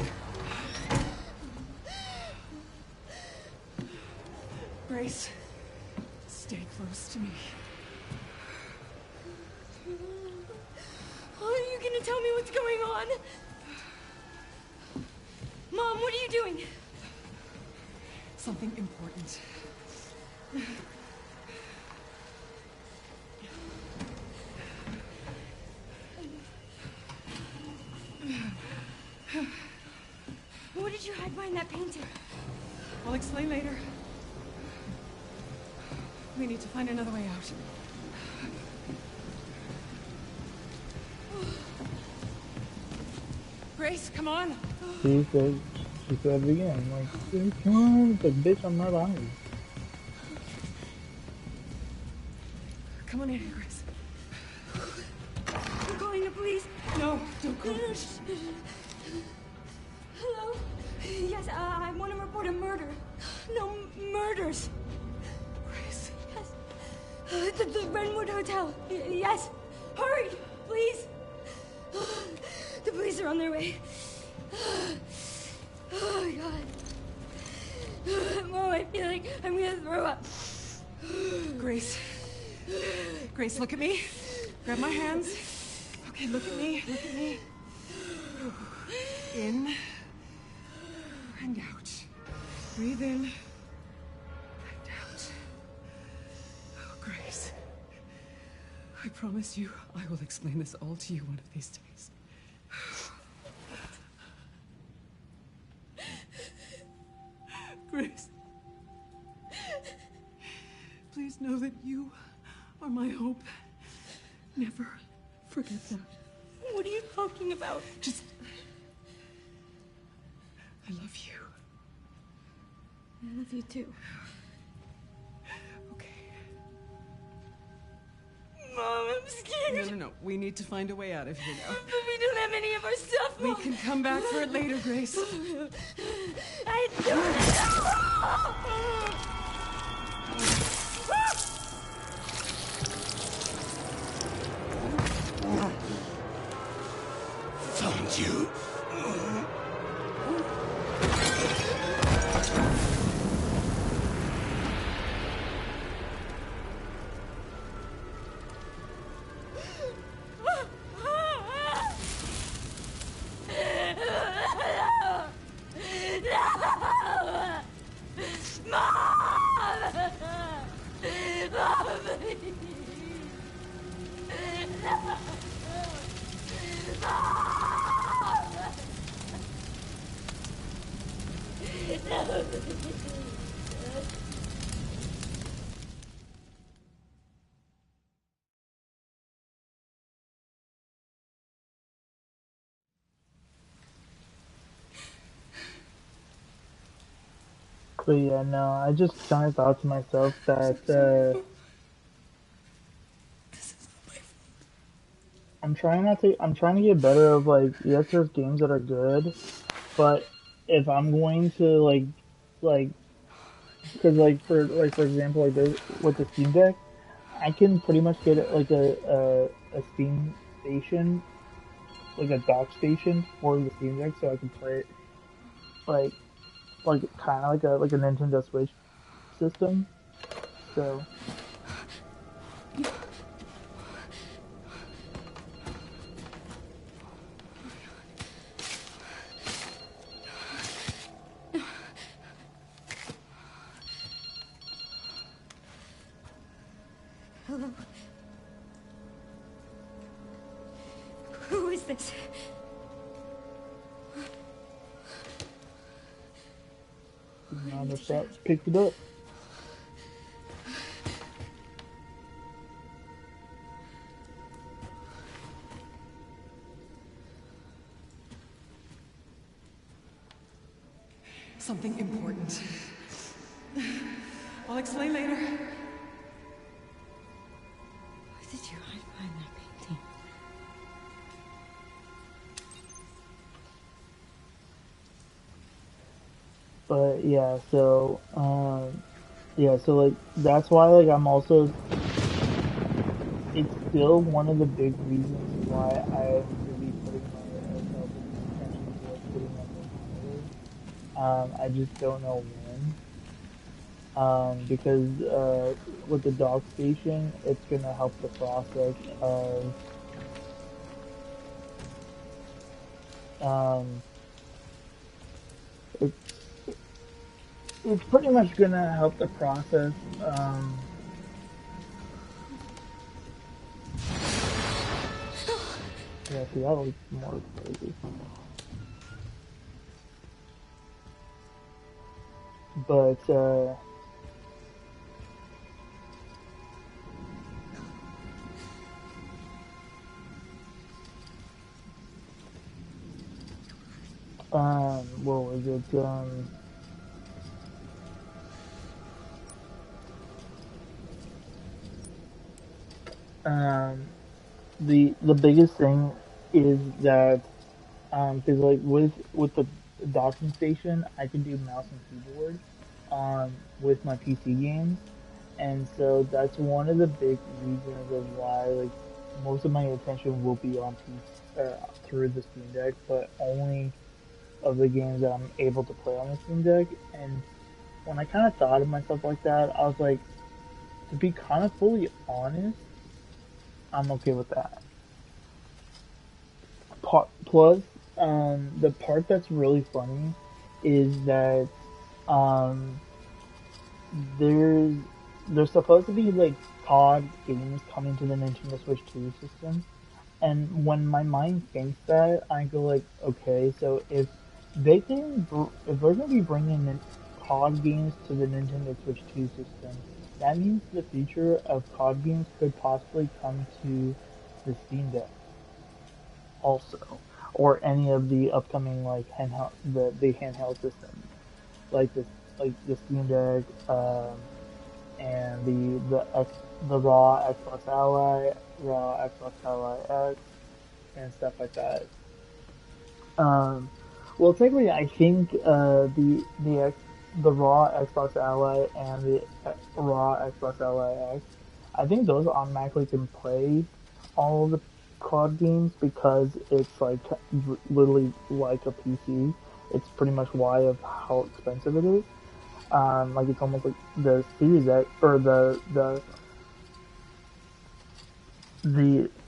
Grace, stay close to me. Are you gonna tell me what's going on? Mom, what are you doing? Something important. What did you hide behind that painting? I'll explain later. We need to find another way out. Grace, come on. She said it again. Like, come on, it's like, bitch, I'm not behind you. Come on in, Grace. I'm calling the police. No, don't go. Hello? Yes, I want to report a murder. No, murders. Grace. Yes. The Renwood Hotel. Yes. Hurry, please. The police are on their way. Oh, my God. Mom, I feel like I'm gonna throw up. Grace. Grace, look at me. Grab my hands. Okay, look at me. Look at me. In and out. Breathe in and out. Oh, Grace. I promise you, I will explain this all to you one of these days. Grace. Please know that you are my hope. Never forget that. What are you talking about? Just... I love you. I love you too. Okay. Mom, I'm scared. No. We need to find a way out of here now. But we don't have any of our stuff, We Mom. can come back for it later, Grace. I don't know. Found you. But yeah, no, I just kind of thought to myself that I'm trying to get better of like, yes, there's games that are good, but if I'm going to like, because for example, like with the Steam Deck, I can pretty much get like a Steam station, like a dock station for the Steam Deck, so I can play it like kind of like a Nintendo Switch system. So Hello? Who is this? now the shot picked it up. Something important. I'll explain later. Where did you find that painting? But yeah, so like that's why like I'm also, it's still one of the big reasons why I'm really putting myself in attention to like getting my monitor. I just don't know when. Because with the dock station, it's gonna help the process of it's it's pretty much gonna help the process. Yeah, see, that was more crazy. But what was it? Um, the biggest thing is that because like with the docking station, I can do mouse and keyboard with my PC games, and so that's one of the big reasons of why like most of my attention will be on PC through the Steam Deck, but only of the games that I'm able to play on the Steam Deck. And when I kind of thought of myself like that, I was like, to be kind of fully honest, I'm okay with that. Plus, the part that's really funny is that um, there's there's supposed to be like COD games coming to the Nintendo Switch 2 system, and when my mind thinks that, I go like, okay, so if they're gonna be bringing in COD games to the Nintendo Switch 2 system, that means the future of COD games could possibly come to the Steam Deck also, or any of the upcoming like handheld the handheld systems like the Steam Deck, and the raw Xbox Ally, raw Xbox Ally X, and stuff like that. Um, well, technically, I think the raw Xbox Ally and the raw Xbox Ally X, I think those automatically can play all of the COD games because it's like literally like a PC. It's pretty much why of how expensive it is. Like it's almost like the Series X or the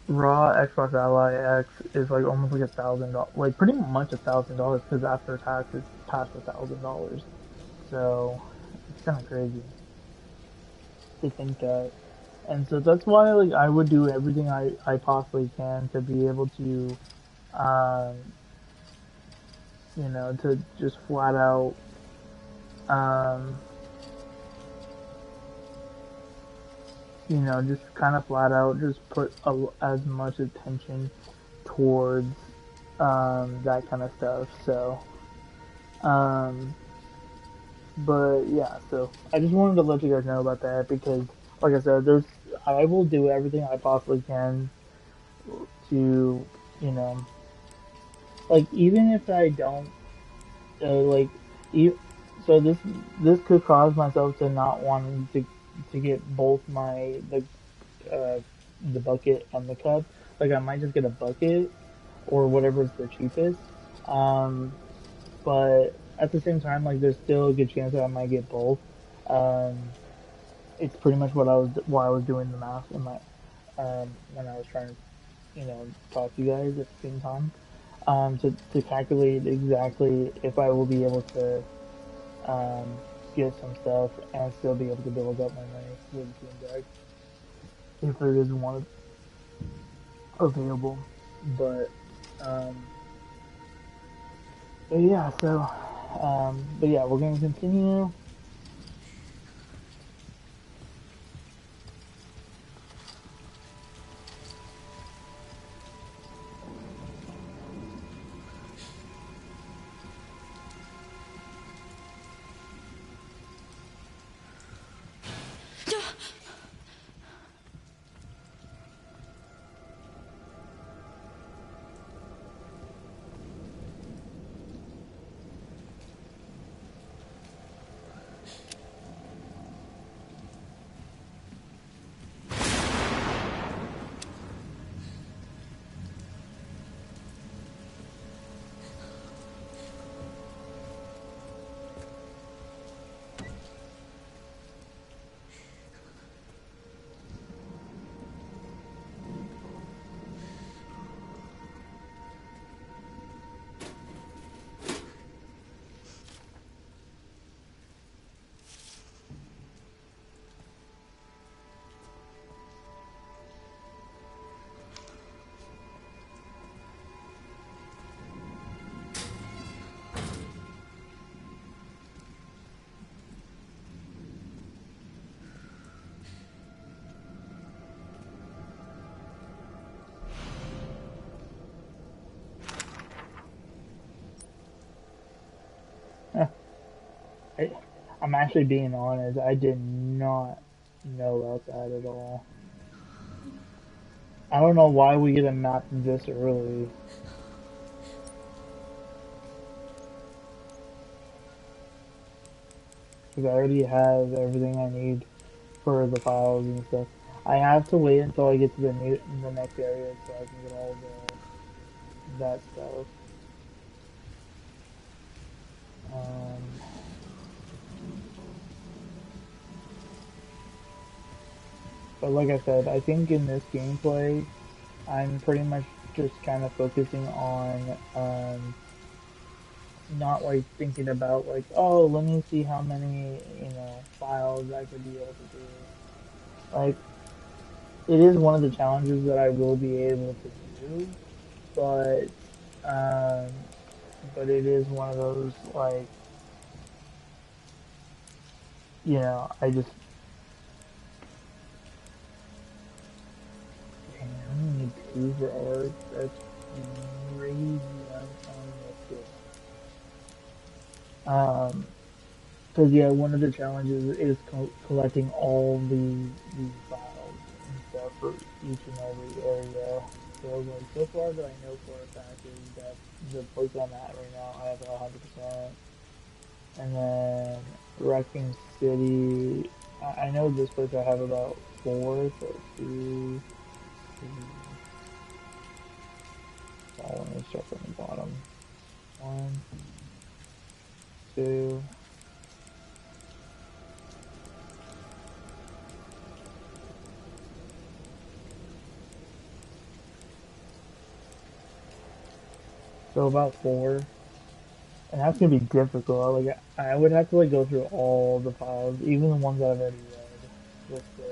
raw Xbox Ally X is like almost like $1,000, like pretty much $1,000 because after tax it's past $1,000. So it's kind of crazy to think that, and so that's why like I would do everything I possibly can to be able to, um, to just flat out, um, just kind of flat out just put as much attention towards that kind of stuff. So, um, but yeah, so I just wanted to let you guys know about that because, like I said, I will do everything I possibly can to, you know, like even if I don't, like, e- so this could cause myself to not wanting to get both uh, the bucket and the cup. Like I might just get a bucket or whatever's the cheapest. Um, but at the same time, like there's still a good chance that I might get both. Um, it's pretty much why I was doing the math in my when I was trying to talk to you guys at the same time to calculate exactly if I will be able to um, get some stuff and still be able to build up my money with Team Deck if there is one available. But um, but yeah, so but yeah, we're gonna continue. I, I'm actually being honest. I did not know about that at all. I don't know why we get a map this early. Because I already have everything I need for the files and stuff. I have to wait until I get to the next area so I can get all that stuff. But like I said, I think in this gameplay, I'm pretty much just kind of focusing on not like thinking about like, oh, let me see how many, files I could be able to do. Like, it is one of the challenges that I will be able to do, but it is one of those like, I just I only need 2 for art. That's crazy. Because yeah, one of the challenges is collecting all the files and stuff for each and every area. So like so far that I know for a fact is that the place I'm at right now I have 100%, and then Raccoon City, I know this place I have about 4, so 2. So let me start from the bottom. 1, 2. So about 4, and that's gonna be difficult. Like I would have to like go through all the files, even the ones that I've already read, just to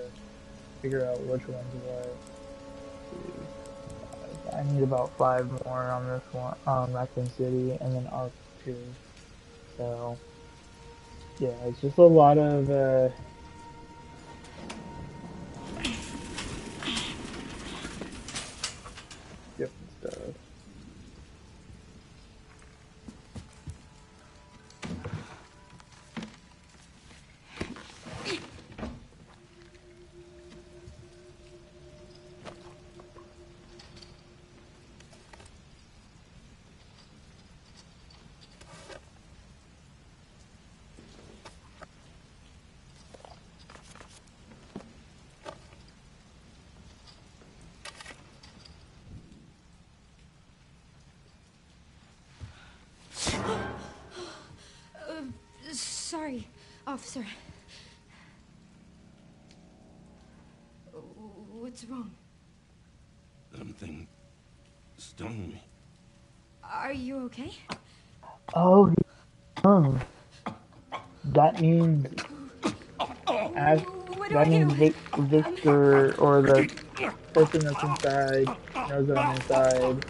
figure out which ones what. I need about 5 more on this one, Raccoon City, and then Arc 2. So yeah, it's just a lot of different stuff. Sorry, officer. What's wrong? Something stung me. Are you okay? Oh, that means Victor or the person that's inside knows that I'm inside.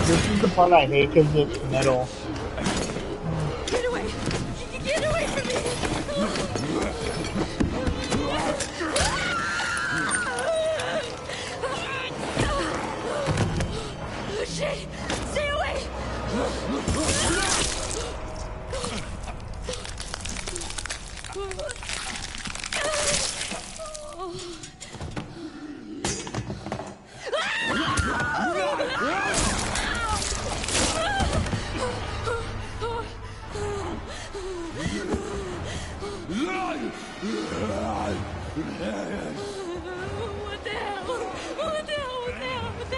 This is the part I hate because it's metal. Get away! Get away from me! Oh, shit! Stay away! What the hell? What the hell? What the hell? What the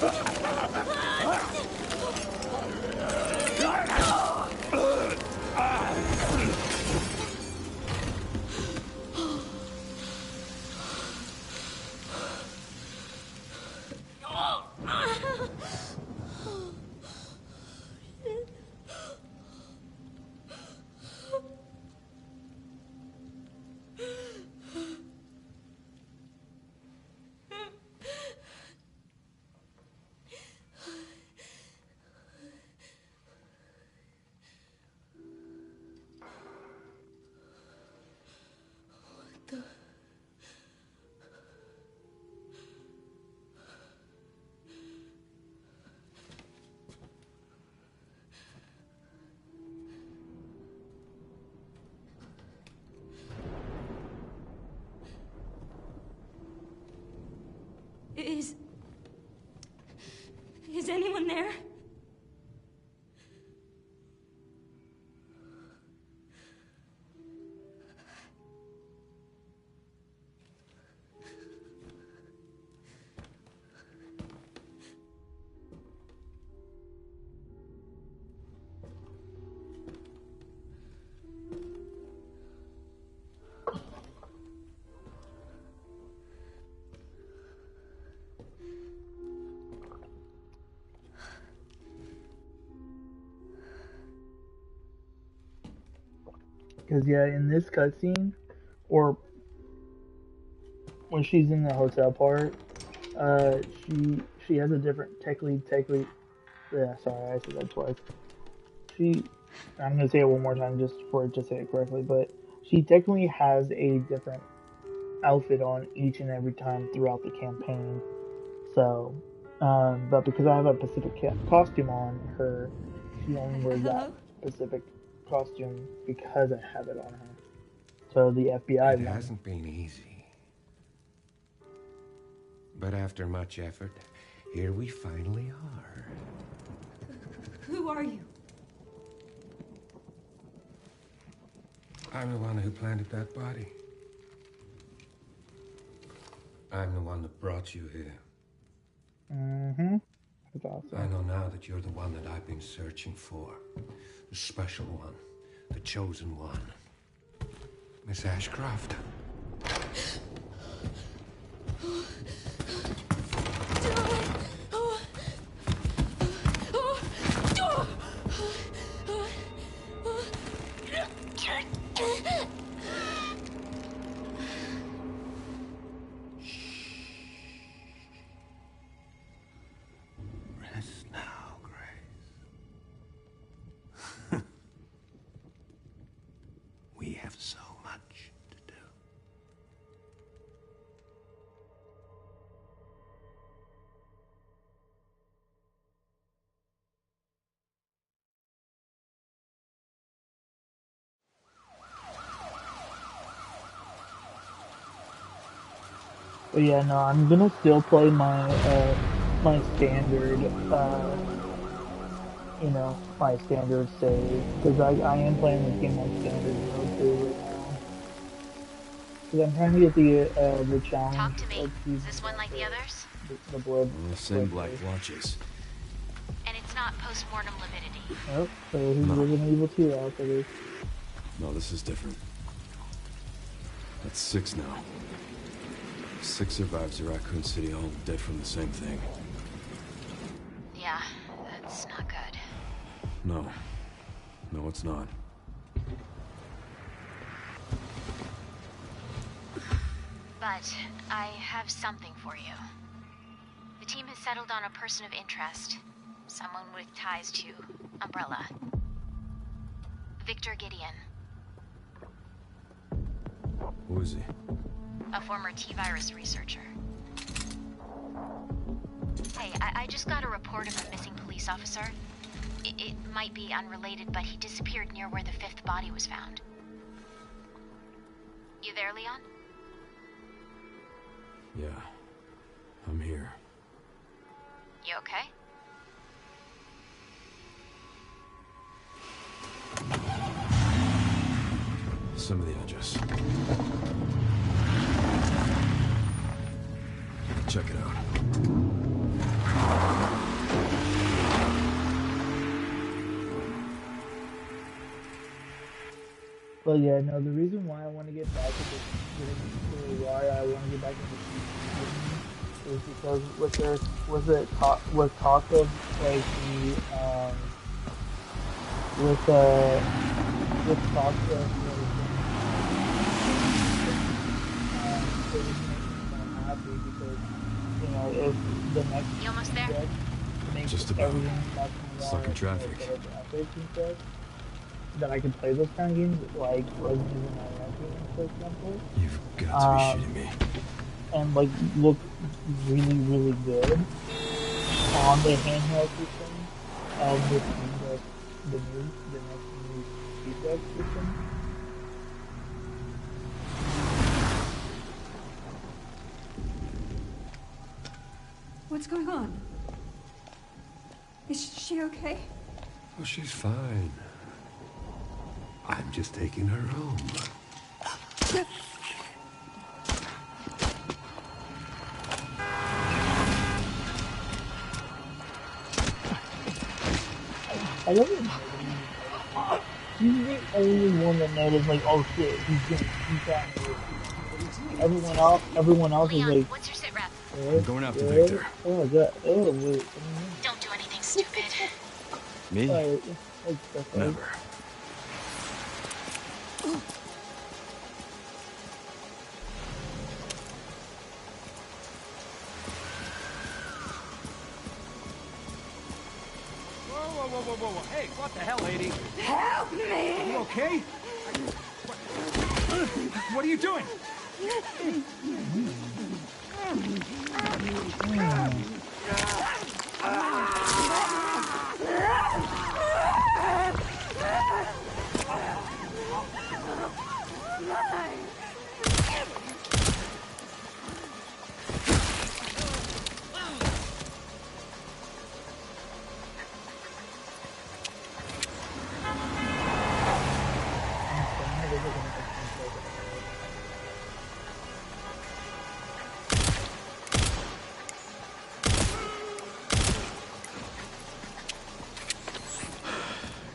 hell? Is anyone there? Because yeah, in this cutscene, or when she's in the hotel part, she has a different tech lead. Yeah, sorry, I said that twice. I'm gonna say it one more time just for it to say it correctly, but she technically has a different outfit on each and every time throughout the campaign. So, but because I have a specific costume on her, she only wears that specific costume because I have it on her. So the FBI It one. hasn't been easy. But after much effort, here we finally are. Who are you? I'm the one who planted that body. I'm the one that brought you here. Mm-hmm. That's awesome. I know now that you're the one that I've been searching for. The special one. The chosen one. Miss Ashcroft. Rest now, Grace. We have so much to do. But yeah, no, I'm gonna still play my my standard, my standard save because I am playing this game on standard mode too right now. Because I'm trying to get the challenge. Talk to me. Is this one like the others? The blood. Same black blotches. And it's not post-mortem lividity. Oh, so he's Resident Evil 2 out for this. No, this is different. That's 6 now. 6 survivors of Raccoon City, all dead from the same thing. Yeah, that's not good. No. No, it's not. But I have something for you. The team has settled on a person of interest. Someone with ties to Umbrella. Victor Gideon. Who is he? A former T-Virus researcher. Hey, I just got a report of a missing police officer. It might be unrelated, but he disappeared near where the 5th body was found. You there, Leon? Yeah. I'm here. You okay? Some of the address. Check it out. But yeah, no, the reason why I want to get back into why I want to get back into is because with talk of like with talk of it makes me happy because if the next You almost there? step makes Just about. everything much more Stuck in traffic. epic and stuff, that I can play those kind of games like Resident Evil 9, for example. You've got to be shitting me. And like look really, really good on the handheld system with the next new feedback system. What's going on? Is she okay? Oh, she's fine. I'm just taking her home. I love it. She's the only one that noticed, like, oh shit, he's got me. Everyone else Leon, is like, what's your sit rep? I'm going after Victor. Oh my god. Oh wait. Don't do anything stupid. Me? That's Never. Whoa. Hey, what the hell, lady? Help me! Are you okay? What are you doing?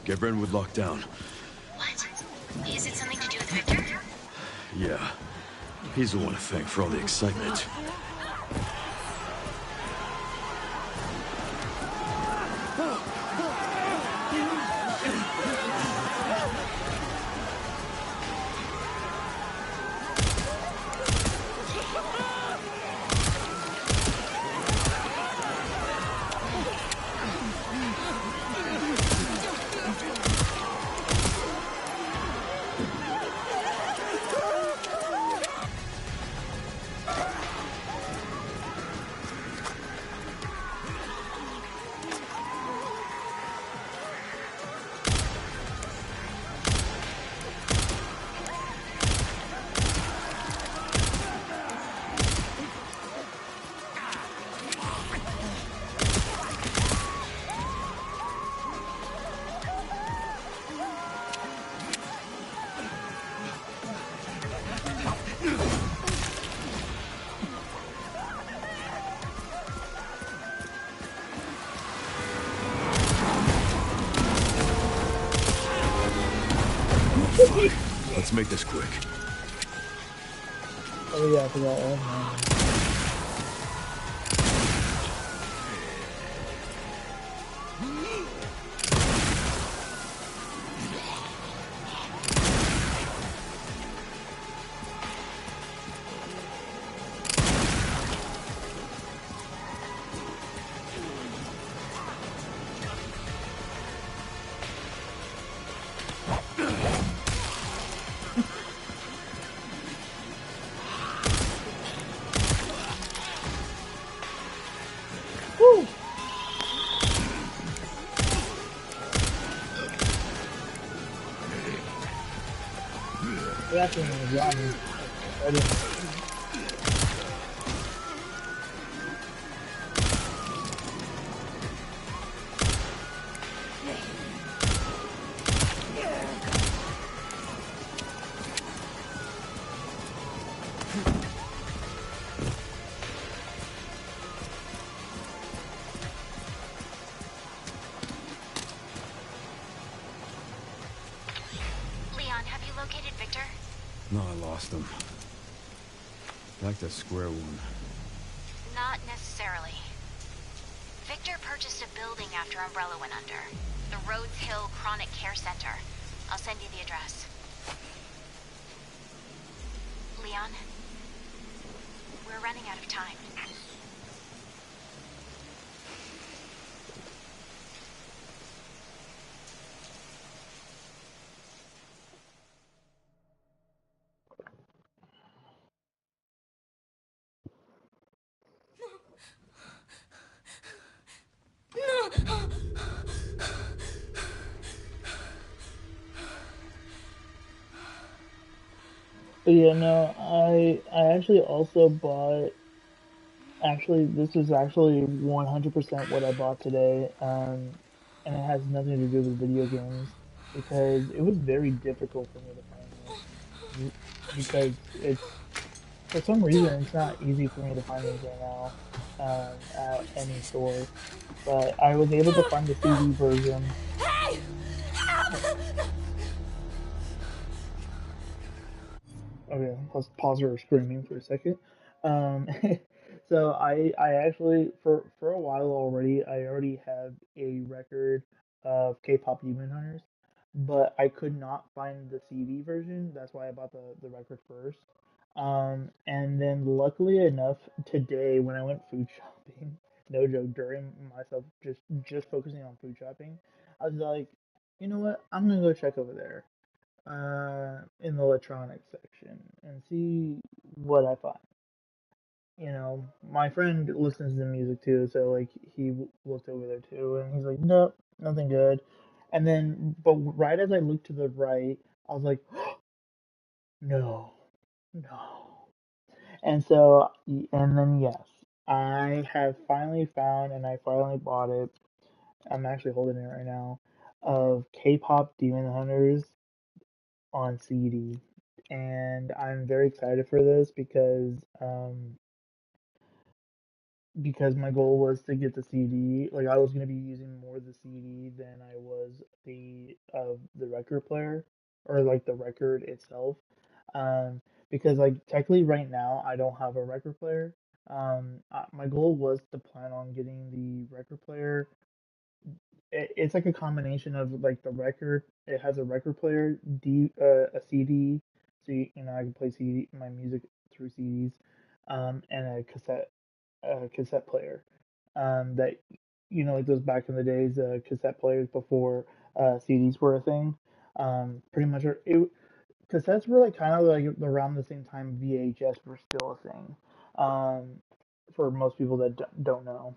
Get Brentwood locked down. What? Is it something to do with Victor? Yeah. He's the one to thank for all the excitement. Let's make this quick. Oh yeah, I forgot. Oh man. Leon, have you located Victor? No, I lost him. Back to square one. Not necessarily. Victor purchased a building after Umbrella went under. The Rhodes Hill Chronic Care Center. I'll send you the address. Leon, we're running out of time. But yeah, no, I actually also bought Actually, this is actually 100% what I bought today, and it has nothing to do with video games because it was very difficult for me to find this because it's for some reason it's not easy for me to find these right now at any store. But I was able to find the CD version. Hey! Help! Okay, let's pause her screaming for a second. Um, so I actually for a while already I already have a record of K-pop Demon Hunters, but I could not find the CD version. That's why I bought the record first. And then luckily enough today when I went food shopping, no joke, during myself just focusing on food shopping, I was like, you know what? I'm gonna go check over there in the electronics section and see what I find. You know, my friend listens to music too, so like looked over there too, and he's like, nope, nothing good. And then, but right as I looked to the right, I was like, no, no. And so, and then yes, I have finally found, and I finally bought it. I'm actually holding it right now, of K-pop Demon Hunters on CD, and I'm very excited for this because my goal was to get the CD. Like I was gonna be using more of the CD than I was the record player or like the record itself. Um, because like technically right now I don't have a record player. My goal was to plan on getting the record player. It's like a combination of like the record. It has a record player, a CD, so I can play CD my music through CDs, and a cassette player. That like those back in the days, cassette players before CDs were a thing. Pretty much cassettes were like kind of like around the same time VHS were still a thing. Um, for most people that don't know.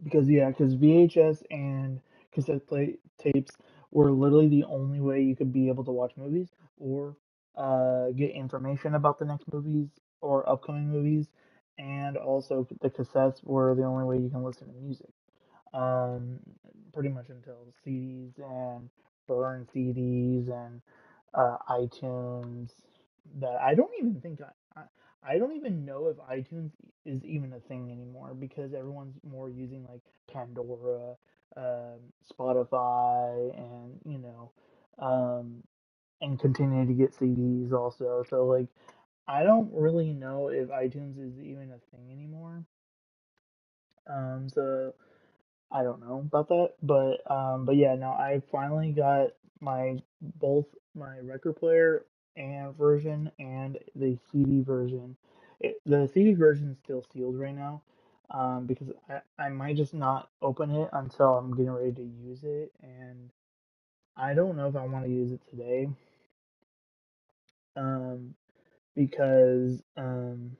Because yeah, because VHS and cassette play tapes were literally the only way you could be able to watch movies or get information about the next movies or upcoming movies, and also the cassettes were the only way you can listen to music. Um, Pretty much until CDs and burn CDs and iTunes. That I don't even think I don't even know if iTunes is even a thing anymore because everyone's more using like Pandora, Spotify, and um, and continue to get CDs also. So like, I don't really know if iTunes is even a thing anymore. So I don't know about that, but yeah, no, I finally got my both my record player and version and the CD version. The CD version is still sealed right now, because I might just not open it until I'm getting ready to use it, and I don't know if I want to use it today, um, because there's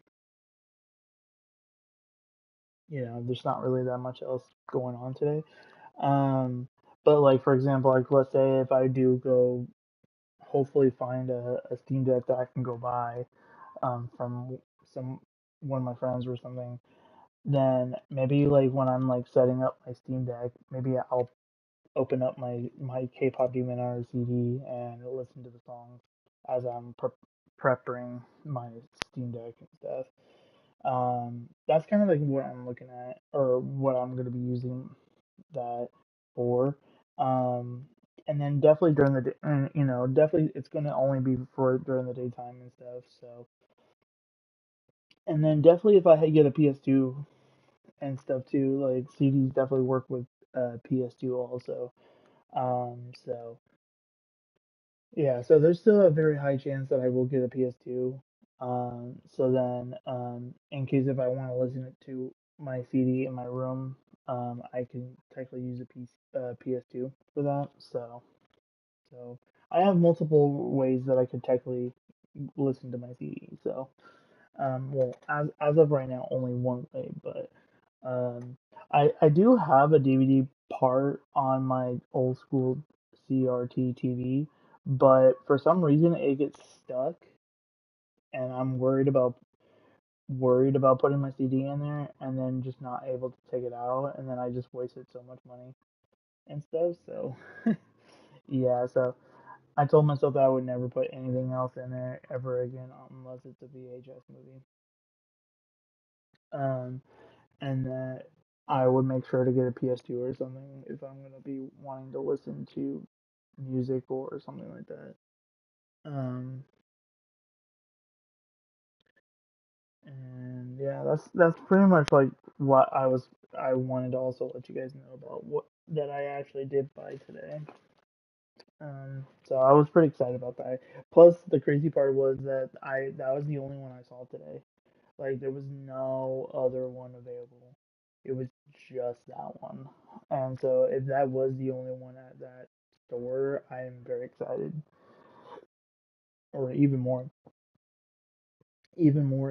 not really that much else going on today. Um, but like for example, like let's say if I do go, hopefully find a Steam Deck that I can go buy from some one of my friends or something, then maybe like when I'm like setting up my Steam Deck, maybe I'll open up my K-pop Demon Hunters CD and listen to the songs as I'm prepping my Steam Deck and stuff. That's kind of like what I'm looking at or what I'm going to be using that for. Um, and then definitely during the day, and, definitely it's going to only be for during the daytime and stuff. So, and then definitely if I get a PS2 and stuff too, like CDs definitely work with PS2 also. So yeah, so there's still a very high chance that I will get a PS2. So then, in case if I want to listen to my CD in my room, I can technically use a PS2 for that. So I have multiple ways that I could technically listen to my CD. So, well, as of right now, only one way, but I do have a DVD part on my old school CRT TV, but for some reason it gets stuck, and I'm worried about worried about putting my CD in there and then just not able to take it out, and then I just wasted so much money and stuff. So yeah, so I told myself that I would never put anything else in there ever again unless it's a VHS movie. Um, and that I would make sure to get a PS2 or something if I'm gonna be wanting to listen to music or something like that. Um, and yeah, that's pretty much like what I wanted to also let you guys know about what that I actually did buy today. So I was pretty excited about that. Plus, the crazy part was that was the only one I saw today. Like there was no other one available. It was just that one. And so if that was the only one at that store, I am very excited. Or even more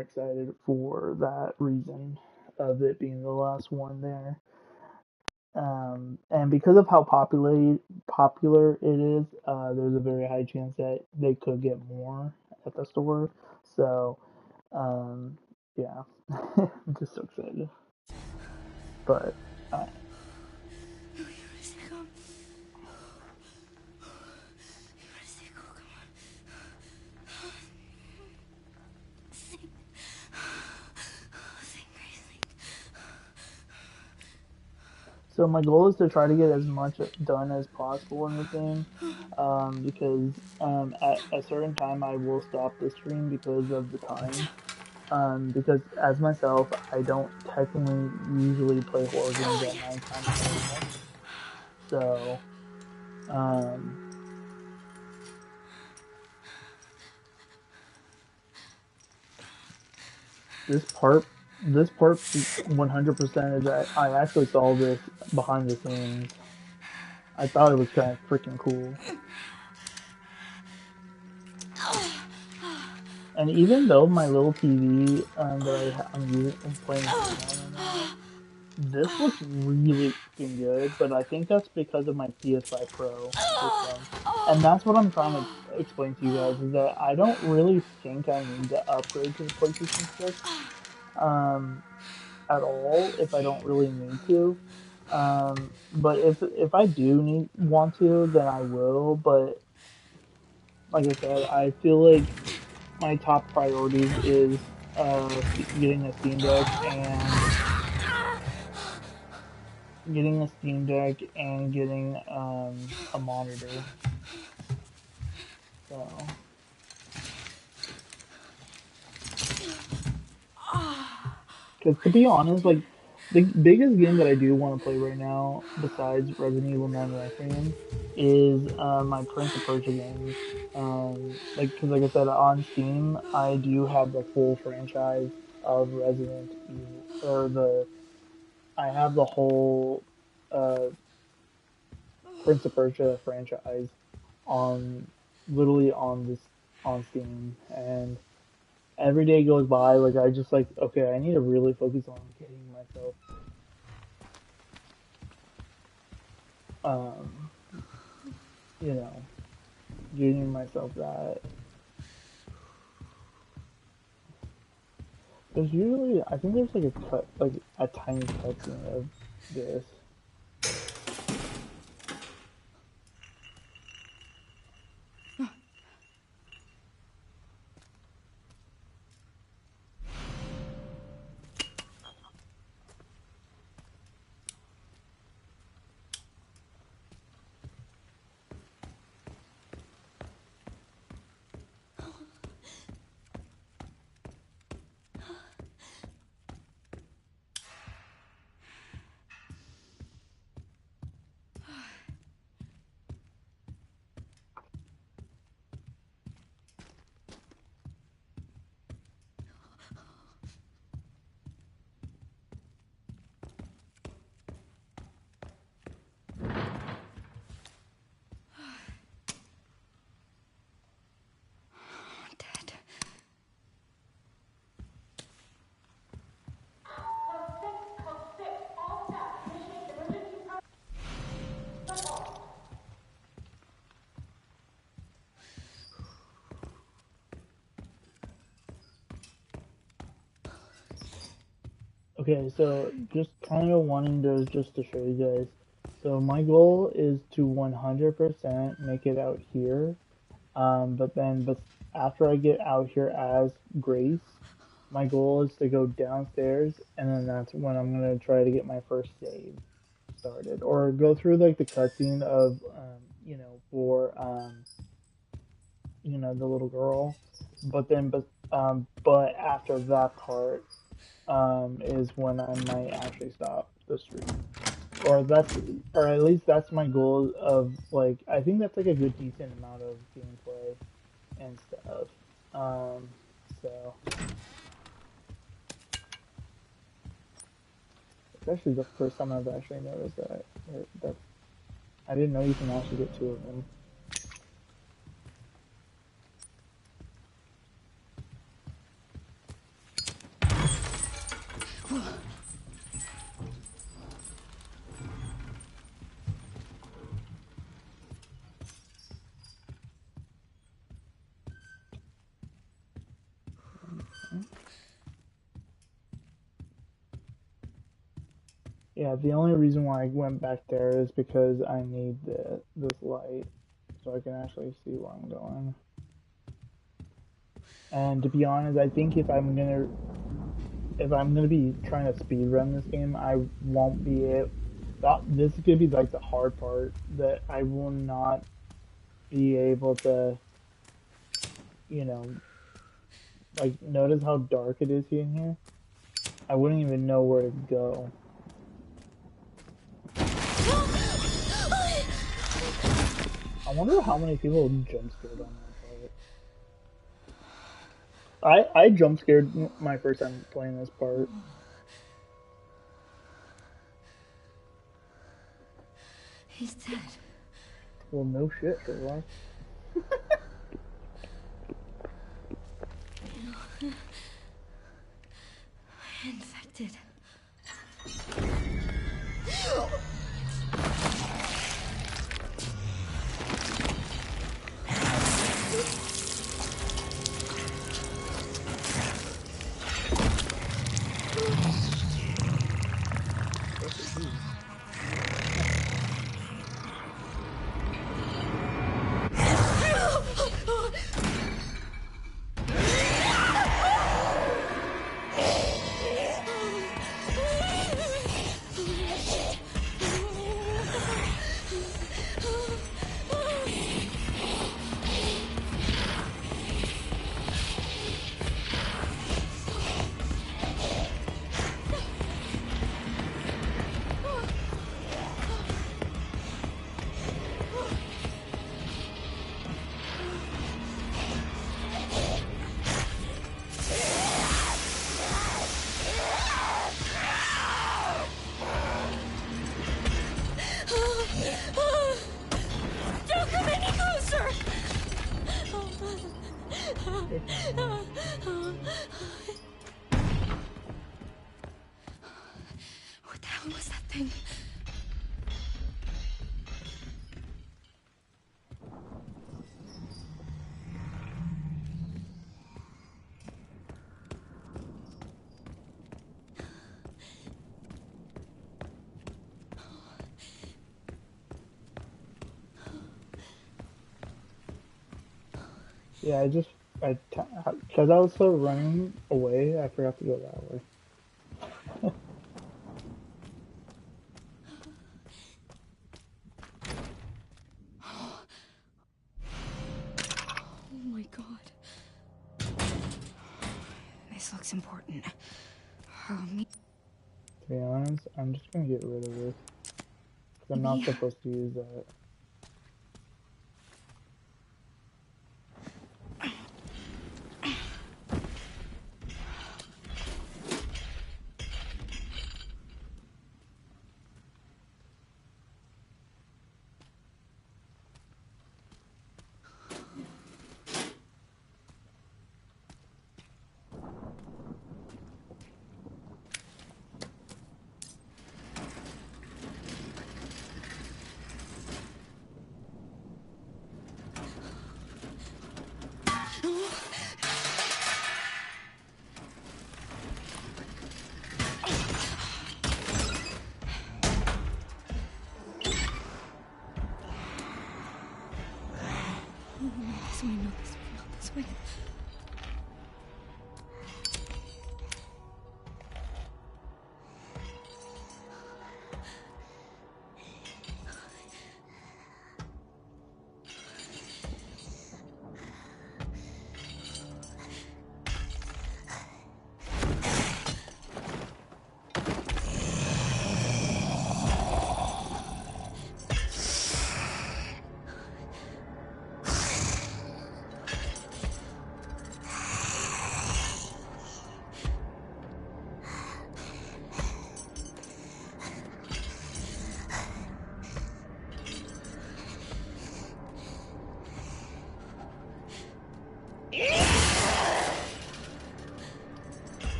excited for that reason of it being the last one there. And because of how popular it is, there's a very high chance that they could get more at the store. So, um, yeah, I'm just so excited. But so my goal is to try to get as much done as possible in this game, because at a certain time I will stop the stream because of the time. Because as myself, I don't technically usually play horror games at nighttime anymore. So, um, this part, this part, 100% is that I actually saw this behind the scenes. I thought it was kind of freaking cool. And even though my little TV I'm playing the game on right now, this looks really freaking good. But I think that's because of my PS5 Pro system, and that's what I'm trying to explain to you guys is that I don't really think I need to upgrade to the PlayStation 6, at all if I don't really need to. But if I do want to, then I will. But like I said, I feel like my top priorities is getting a Steam Deck and getting a monitor. So, because to be honest, like the biggest game that I do want to play right now, besides Resident Evil 9 Requiem, is my Prince of Persia games. Because like I said, on Steam, I do have the full franchise of Resident Evil, I have the whole uh, Prince of Persia franchise on literally on Steam, and every day goes by, like I just like okay, I need to really focus on getting myself um you know getting myself that. There's usually I think there's like a tiny cutscene of this. Okay, so just kind of wanting to just to show you guys. So my goal is to 100% make it out here. But after I get out here as Grace, my goal is to go downstairs, and then that's when I'm gonna try to get my first save started, or go through like the cutscene of, for the little girl. But after that part, is when I might actually stop the stream. Or at least that's my goal of, like, I think that's like a good decent amount of gameplay and stuff. So it's actually the first time I've actually noticed that I didn't know you can actually get two of them. Yeah, the only reason why I went back there is because I need this light so I can actually see where I'm going. And to be honest, I think if I'm gonna be trying to speed run this game, I won't be able. This is gonna be like the hard part, that I will not be able to, like, notice how dark it is in here. I wouldn't even know where to go. I wonder how many people jump scared on that part. I jump scared my first time playing this part. He's dead. Well, no shit, Sherlock. Infected. Don't come any closer! What the hell was that thing? Yeah, because I was so running away, I forgot to go that way. Oh my god. This looks important. To be honest, I'm just gonna get rid of this. Because I'm not supposed to use that. this way, not this way, not this way.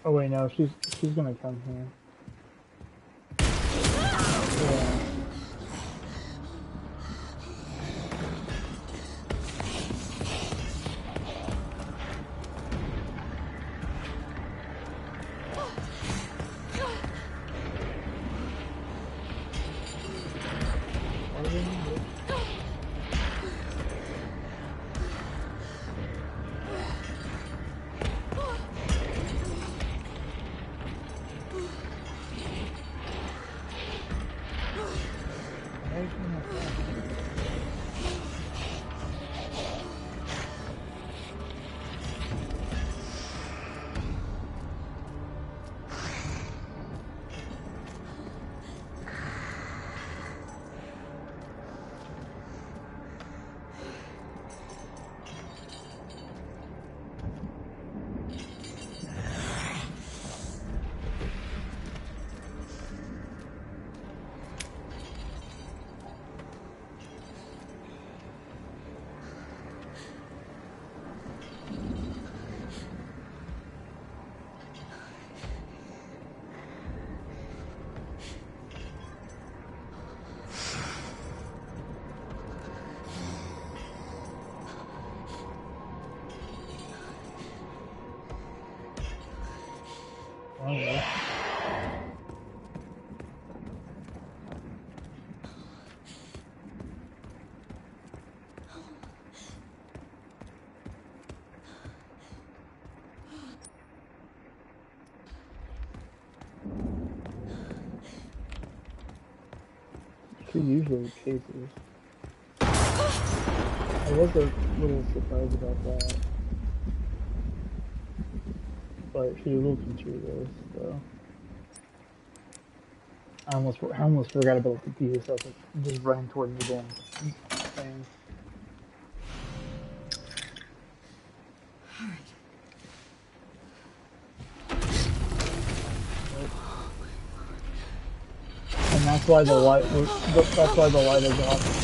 Oh wait, no, she's gonna come here. Yeah. She usually chases. I was a little surprised about that. But she's a little too curious, so. I almost forgot about the piece. I was like, just running toward the damn thing. And that's why the light is off.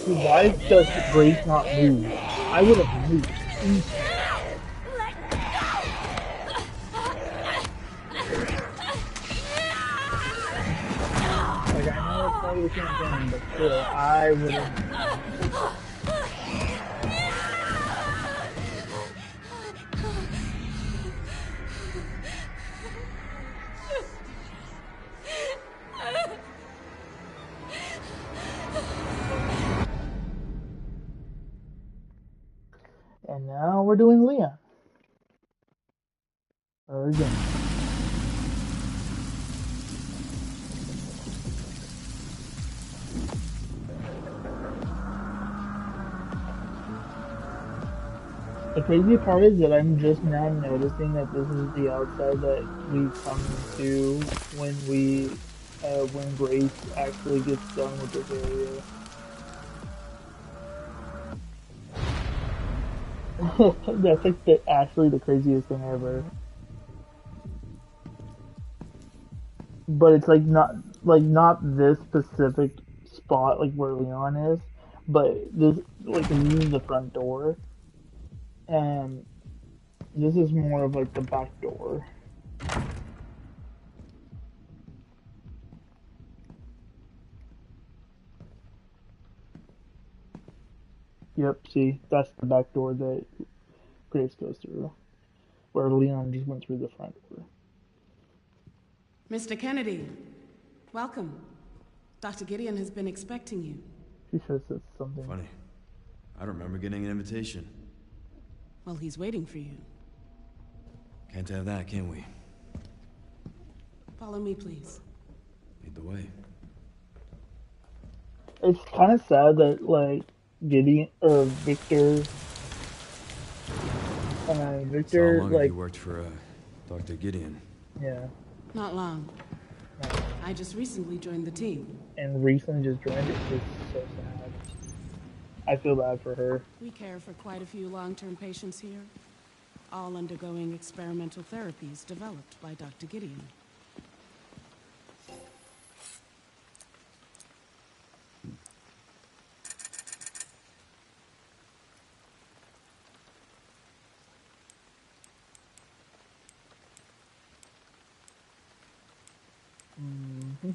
Dude, why does Grace not move? I would have moved. Like, I know it's part of the campaign, but still, I would have. And now we're doing Leon. Again. The crazy part is that I'm just now noticing that this is the outside that we come to when Grace actually gets done with this area. That's like actually the craziest thing ever. But it's like not this specific spot like where Leon is, but this is the front door, and this is more of like the back door. Yep, see, that's the back door that Grace goes through, where Leon just went through the front door. Mr. Kennedy, welcome. Dr. Gideon has been expecting you. She says it's something. Funny. I don't remember getting an invitation. Well, he's waiting for you. Can't have that, can we? Follow me, please. Lead the way. It's kind of sad that like Gideon or Victor, So how long have you worked for Dr. Gideon? Yeah. Not long. I just recently joined the team. And recently just joined it. It's so sad. I feel bad for her. We care for quite a few long-term patients here, all undergoing experimental therapies developed by Dr. Gideon. Mm-hmm.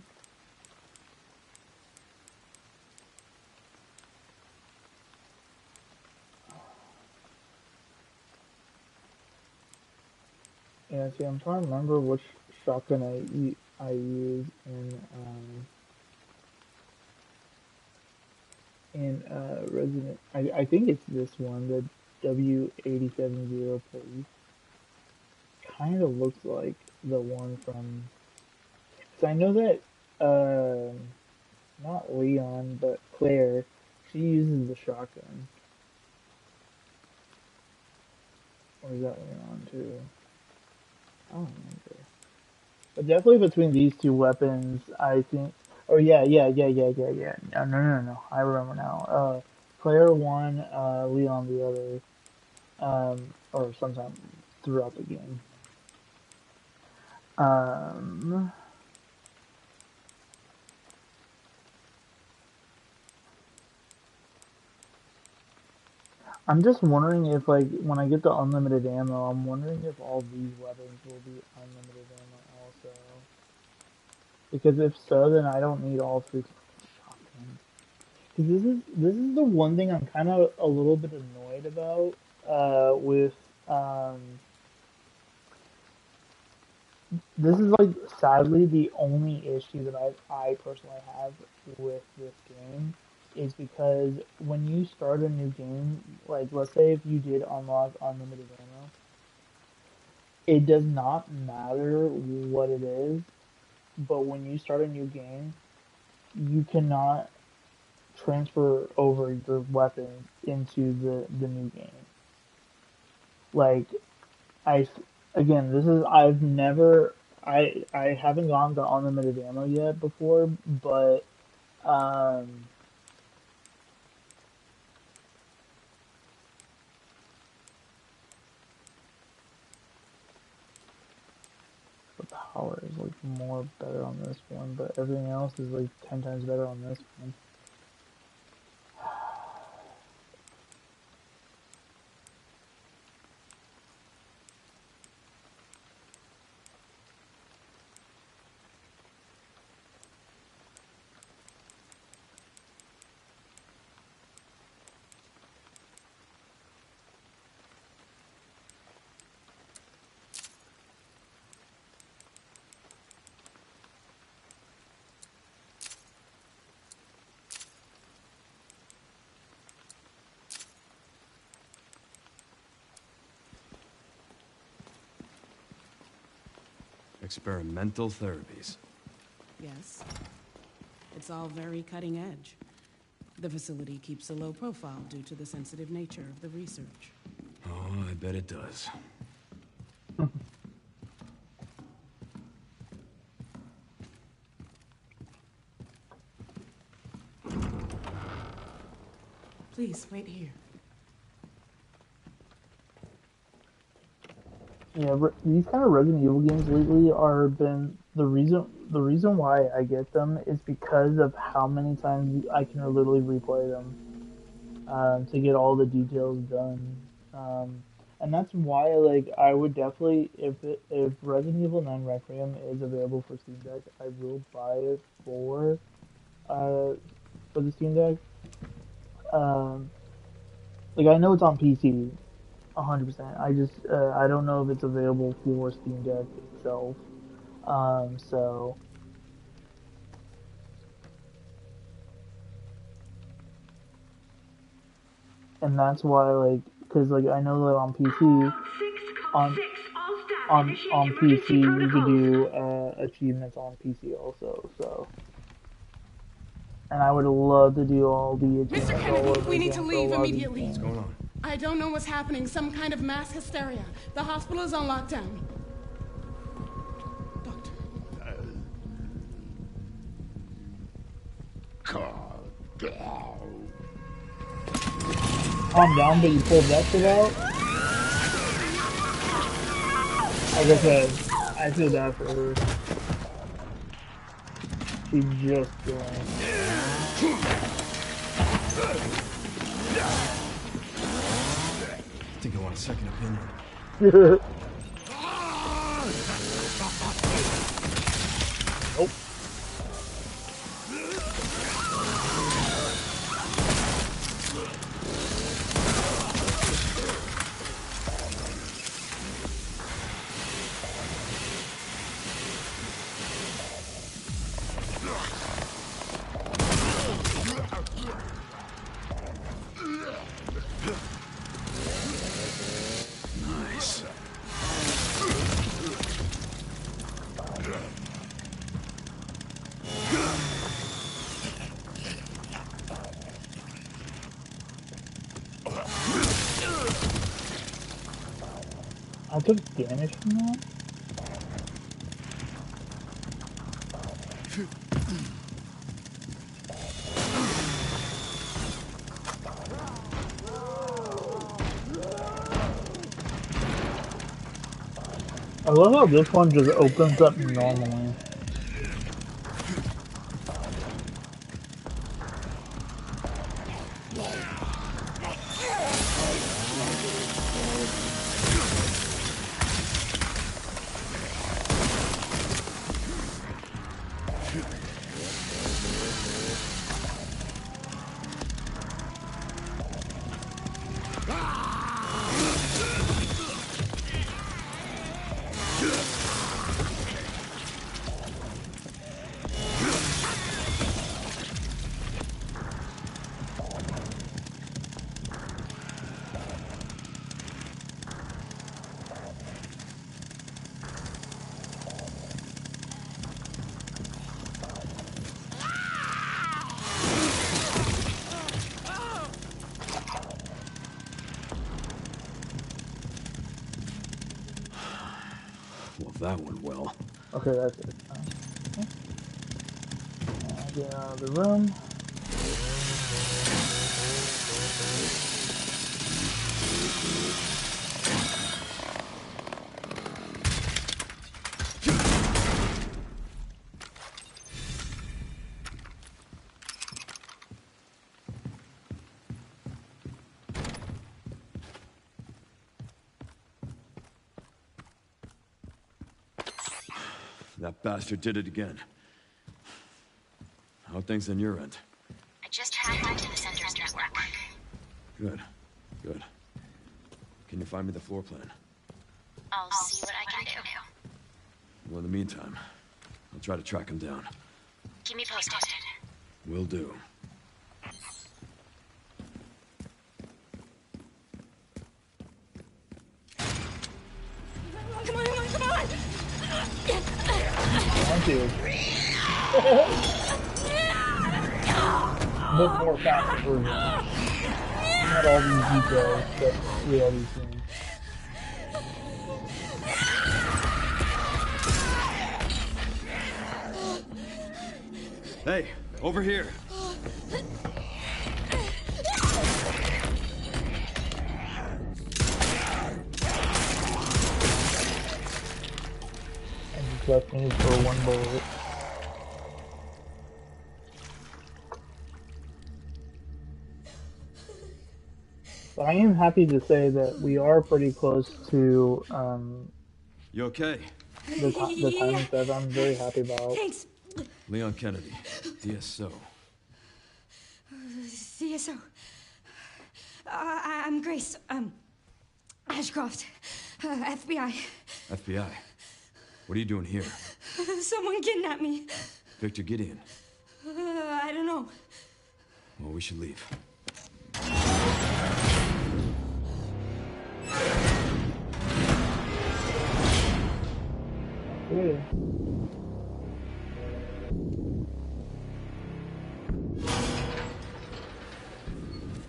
Yeah, see, I'm trying to remember which shotgun I used in Resident. I think it's this one, the W870 Police. Kind of looks like the one from. So I know that not Leon, but Claire, she uses the shotgun. Or is that Leon too? I don't remember. But definitely between these two weapons, I think. Oh yeah. No. I remember now. Claire one, Leon the other. Or sometime throughout the game. I'm just wondering if, like, when I get the unlimited ammo, I'm wondering if all these weapons will be unlimited ammo also. Because if so, then I don't need all three shotguns. Because this is the one thing I'm kind of a little bit annoyed about with this is like sadly the only issue that I personally have with this game is because when you start a new game, like let's say if you did unlock unlimited ammo, it does not matter what it is, but when you start a new game, you cannot transfer over your weapons into the new game. Like I again, this is I haven't gone to unlimited ammo yet before, but the power is like more better on this one, but everything else is like 10 times better on this one. Experimental therapies. Yes. It's all very cutting edge. The facility keeps a low profile due to the sensitive nature of the research. Oh, I bet it does. Please, wait here. Yeah, these kind of Resident Evil games lately are been the reason why I get them is because of how many times I can literally replay them to get all the details done, and that's why like I would definitely if Resident Evil 9 Requiem is available for Steam Deck, I will buy it for the Steam Deck. Like I know it's on PC. 100%. I don't know if it's available for Steam Deck itself. So and that's why because I know that on PC on PC you could do achievements on PC also. So and I would love to do all the achievements. Mr. Kennedy, we need to leave immediately. What's going on? I don't know what's happening. Some kind of mass hysteria. The hospital is on lockdown. Doctor. Calm down, but you pulled that shit out? Like I said, I feel bad for her. She just I think I want a second opinion. Nope. Nice. I took damage from that? I love how this one just opens up normally. Well, that went well. Okay, that's it. Okay. Get out of the room. That bastard did it again. How are things on your end? I just hacked into the center's network. Good. Good. Can you find me the floor plan? I'll see what I can do. Well, in the meantime, I'll try to track him down. Keep me posted. Will do. Come on, come on, come on! too. But more faster version. Not all these details, but we already seen. Hey, over here. And just left me for one bullet. So I am happy to say that we are pretty close to You okay? the timing stuff. I'm very happy about. Thanks. Leon Kennedy, DSO. CSO. I'm Grace. Ashcroft. FBI. FBI. What are you doing here? Someone kidnapped me. Victor Gideon. I don't know. Well, we should leave. Yeah.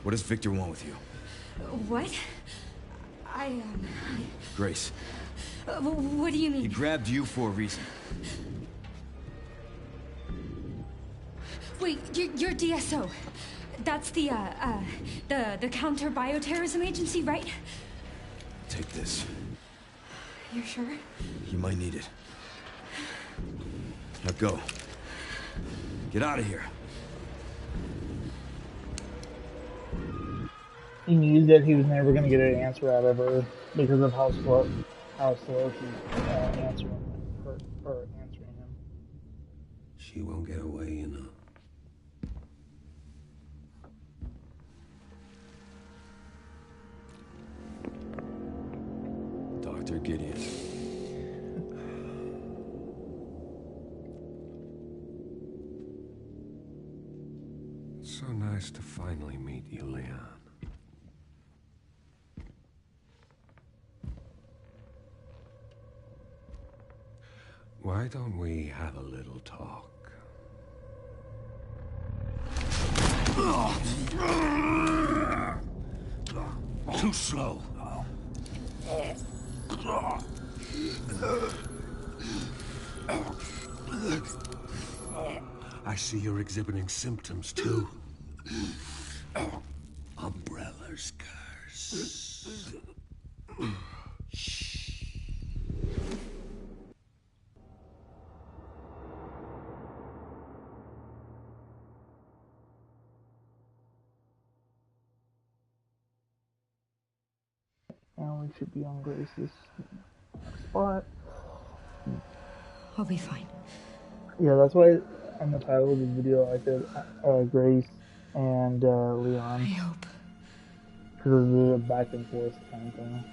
What does Victor want with you? What? Grace. What do you mean? He grabbed you for a reason. Wait, you're DSO. That's the counter bioterrorism agency, right? Take this. You're sure? You might need it. Now go. Get out of here. He knew that he was never going to get an answer out of her because of how slow she's answering him. She won't get away, you know. Dr. Gideon. It's so nice to finally meet you, Leon. Why don't we have a little talk? Too slow. I see you're exhibiting symptoms, too. Umbrella's curse. Now we should be on Grace's spot. I'll be fine. Yeah, that's why on the title of the video I said Grace and Leon. I hope. Because it was a back and forth kind of thing.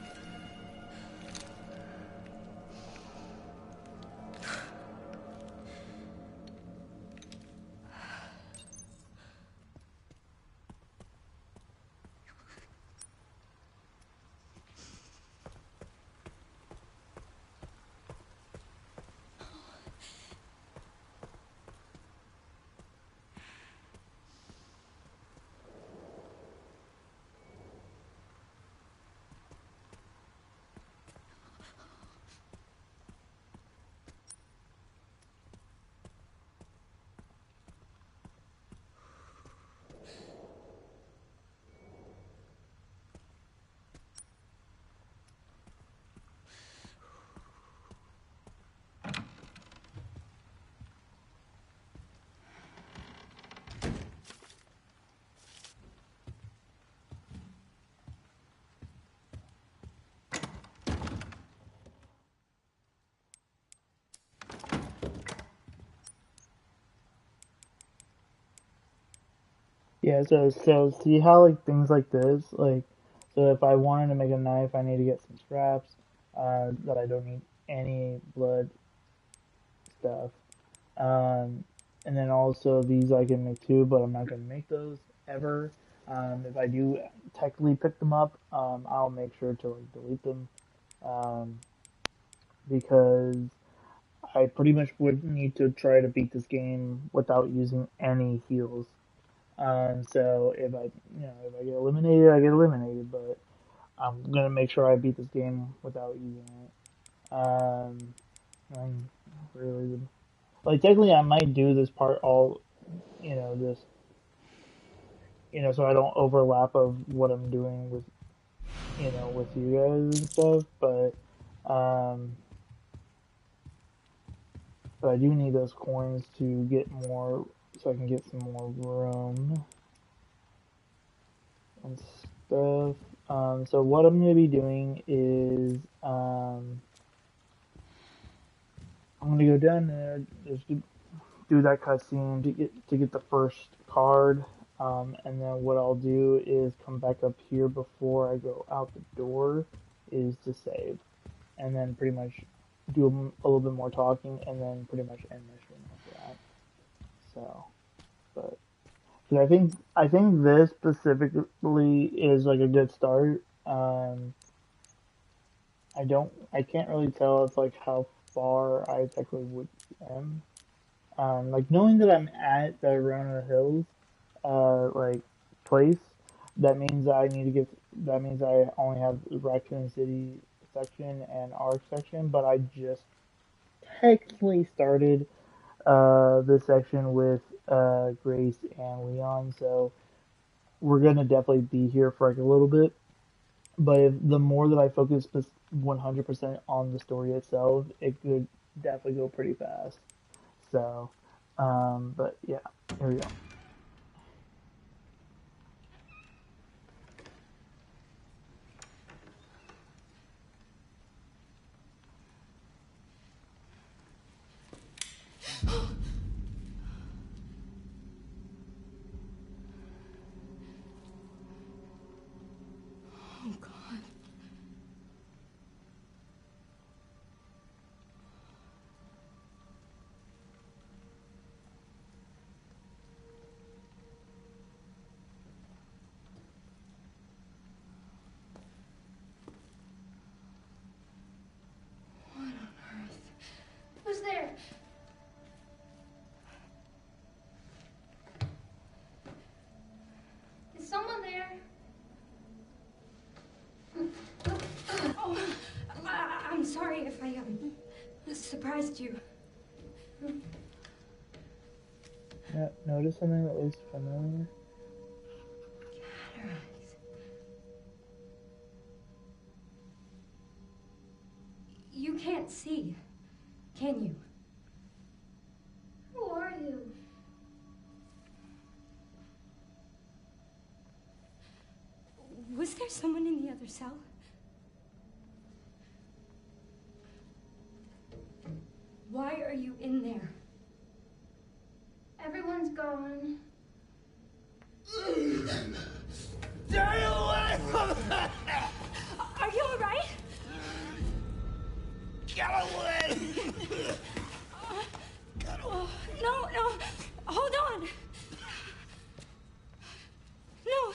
Yeah, so see how like things like this, like so if I wanted to make a knife, I need to get some scraps, that I don't need any blood stuff. And then also these I can make too, but I'm not gonna make those ever. If I do technically pick them up, I'll make sure to like delete them, because I pretty much would need to try to beat this game without using any heals. So if I get eliminated, I get eliminated, but I'm gonna make sure I beat this game without using it. I'm really like technically I might do this part all, this, so I don't overlap of what I'm doing with, with you guys and stuff, um, but I do need those coins to get more, so I can get some more room and stuff. So what I'm gonna be doing is, I'm gonna go down there, just do that cutscene to get the first card, and then what I'll do is come back up here before I go out the door, is to save, and then pretty much do a little bit more talking, and then pretty much end my stream after that. So, but I think this specifically is like a good start. I can't really tell if like how far I technically would am. Like knowing that I'm at the Arona Hills, like place, that means that means I only have Raccoon City section and Ark section, but I just technically started this section with Grace and Leon, so we're gonna definitely be here for like a little bit. But the more that I focus 100% on the story itself, it could definitely go pretty fast. So, but yeah, here we go. Oh, God. What on earth? Who's there? Is someone there? Oh, I'm sorry if I surprised you. Yeah, notice something that looks familiar? Cataracts. You can't see, can you? Who are you? Was there someone in the other cell? Why are you in there? Everyone's gone. Stay away from that! Are you all right? Get away! No, hold on. No.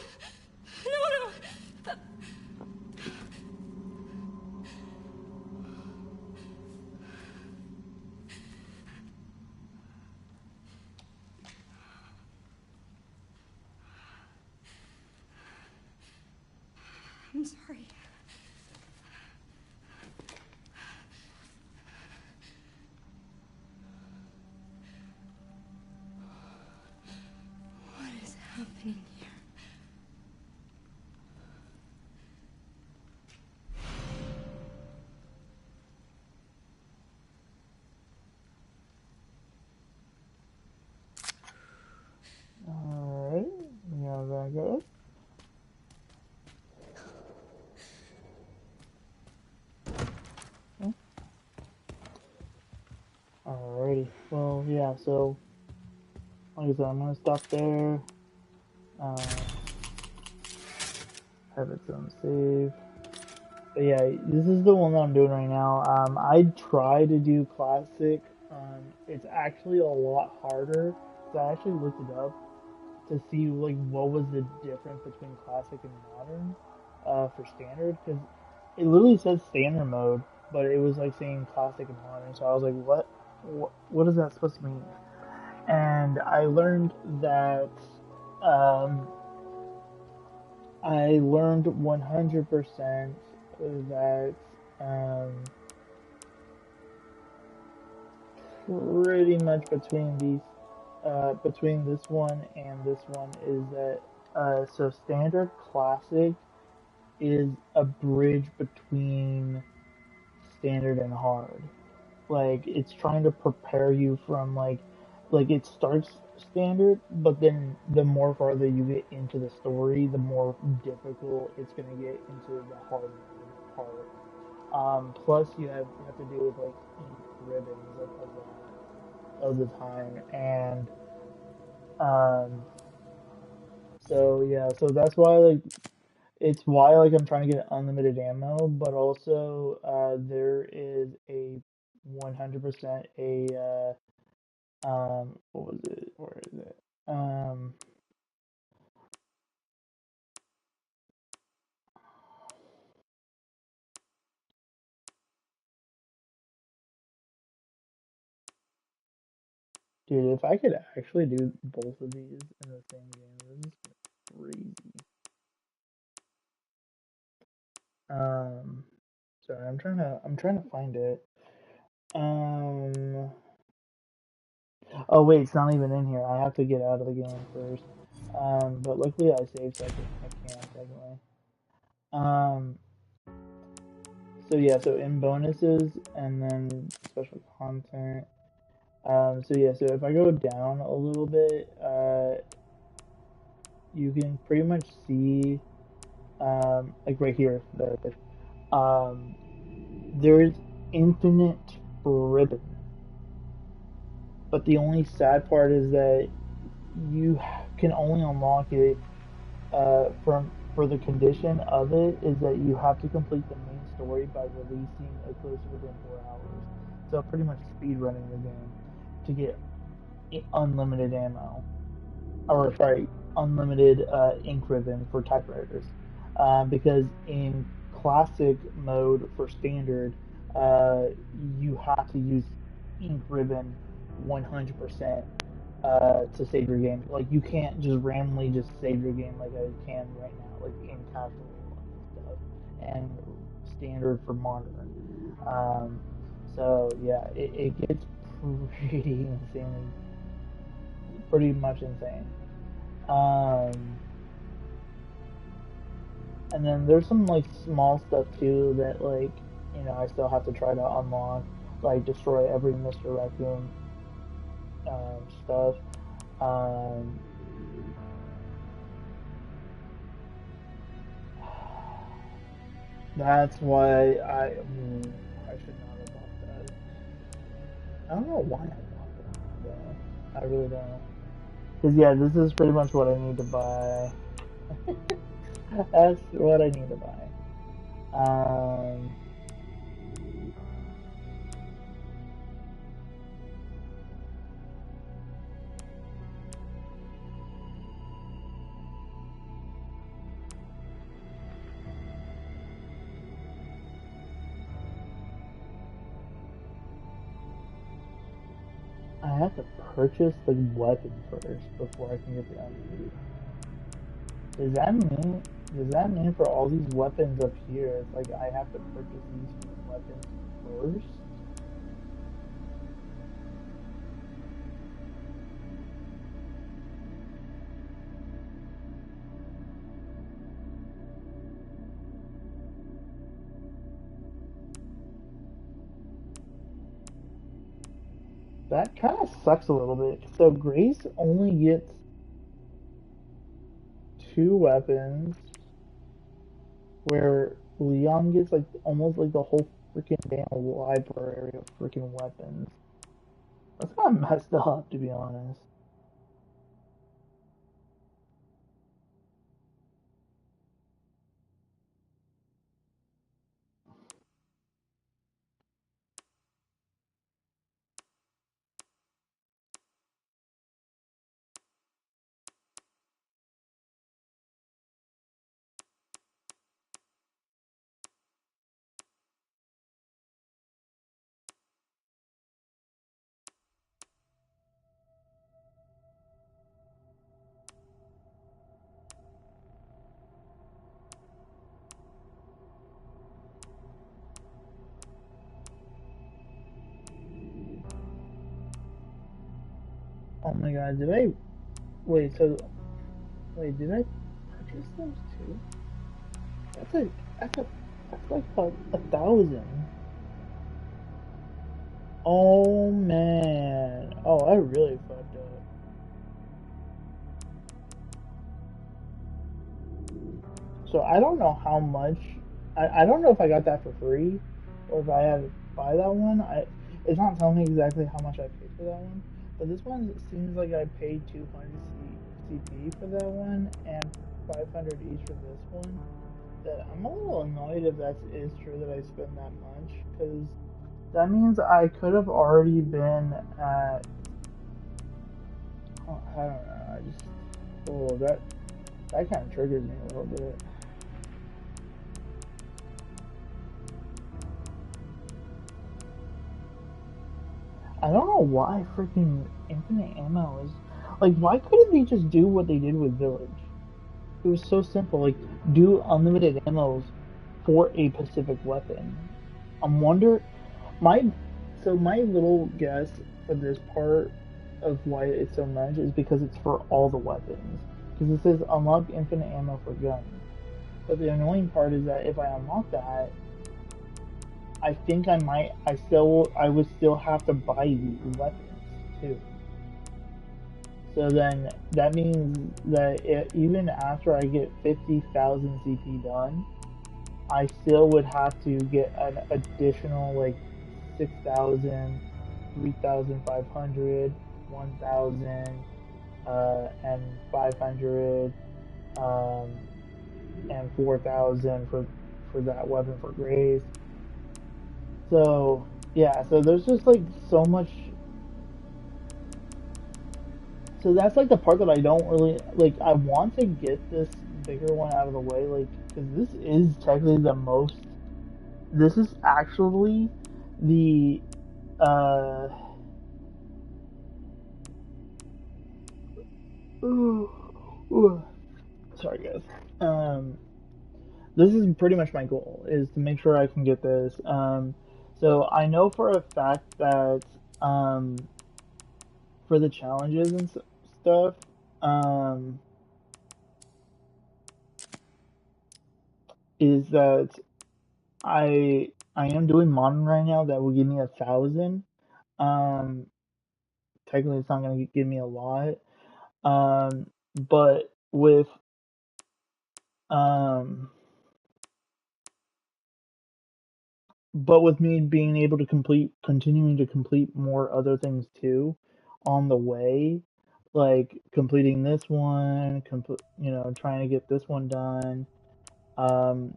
I'm sorry. What is happening here? Alright, we have that good. Alrighty, well, yeah, so, like I said, I'm gonna stop there, have it on save, but yeah, this is the one that I'm doing right now. I tried to do classic, it's actually a lot harder, so I actually looked it up to see, like, what was the difference between classic and modern, for standard, because it literally says standard mode, but it was, like, saying classic and modern, so I was like, what? what is that supposed to mean? And I learned that um, I learned 100% that um, pretty much between this one and this one is that so standard classic is a bridge between standard and hard. Like it's trying to prepare you from like it starts standard, but then the more farther you get into the story, the more difficult it's gonna get into the hard part. Plus you have to deal with like ink ribbons of the time, and um, so yeah, so that's why like it's why like I'm trying to get unlimited ammo, but also there is a 100% what was it? Where is it? Dude, if I could actually do both of these in the same game, this is crazy. Um, sorry, I'm trying to find it. Um, oh wait, it's not even in here. I have to get out of the game first. But luckily I saved, so I can technically. Um, so yeah, so in bonuses and then special content. So yeah, so if I go down a little bit, you can pretty much see, like right here, um, there's infinite ribbon. But the only sad part is that you can only unlock it from for the condition of it is that you have to complete the main story by releasing Eclipse within 4 hours. So pretty much speed running the game to get unlimited ammo, or sorry, unlimited ink ribbon for typewriters. Because in classic mode for standard, uh, you have to use ink ribbon 100% to save your game. Like you can't just randomly just save your game like I can right now, like in casual and stuff, and standard for modern. Um, so yeah, it gets pretty insanely, pretty much insane. Um, and then there's some like small stuff too that like I still have to try to unlock, like destroy every Mr. Raccoon stuff. Um, That's why I should not have bought that. I don't know why I bought that though. I really don't. Cause yeah, this is pretty much what I need to buy. That's what I need to buy. Um, I have to purchase the weapon first before I can get the unloot. Does that mean? Does that mean for all these weapons up here, it's like I have to purchase these weapons first? That kind of sucks a little bit. So Grace only gets 2 weapons, where Leon gets like almost like the whole freaking damn library of freaking weapons. That's kind of messed up, to be honest. my god, did I... Wait, so... Wait, did I purchase those too? That's like about 1,000. Oh man. Oh, I really fucked up. So I don't know how much... I don't know if I got that for free, or if I had to buy that one. It's not telling me exactly how much I paid for that one, but this one seems like I paid 200 CP for that one, and 500 each for this one. That I'm a little annoyed if that is true that I spend that much, because that means I could have already been at... Oh, I don't know, I just... Oh, that kind of triggers me a little bit. I don't know why freaking infinite ammo is... Like, why couldn't they just do what they did with Village? It was so simple, like, do unlimited ammos for a specific weapon. I'm wonder... My little guess for this part of why it's so much is because it's for all the weapons. Because it says unlock infinite ammo for guns. But the annoying part is that if I unlock that, I think I would still have to buy these weapons too. So then that means that even after I get 50,000 CP done, I still would have to get an additional like 6,000, 3,500, 1,000, and 500, and 4,000 for that weapon for Grace. So, yeah, so there's just, like, so much... So that's, like, the part that I don't really... Like, I want to get this bigger one out of the way, like, because this is technically the most... This is actually the, Sorry, guys. This is pretty much my goal, is to make sure I can get this. So I know for a fact that for the challenges and stuff, is that I am doing modern right now that will give me 1,000. Technically, it's not going to give me a lot. But with me being able to continuing to complete more other things too on the way, like completing this one, trying to get this one done. I'm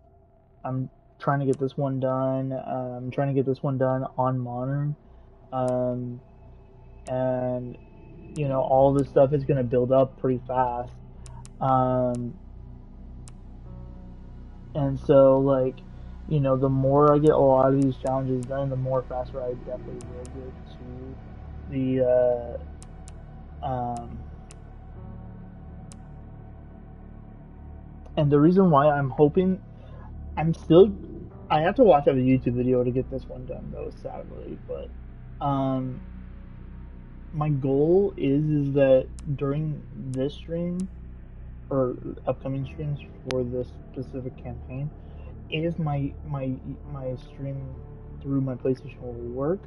trying to get this one done. I'm trying to get this one done on modern. And all this stuff is going to build up pretty fast. And so, like, the more I get a lot of these challenges done, the more faster I definitely will get to the, and the reason why I'm hoping, I have to watch a YouTube video to get this one done, though, sadly, but, my goal is that during this stream, or upcoming streams for this specific campaign, if my stream through my PlayStation will work,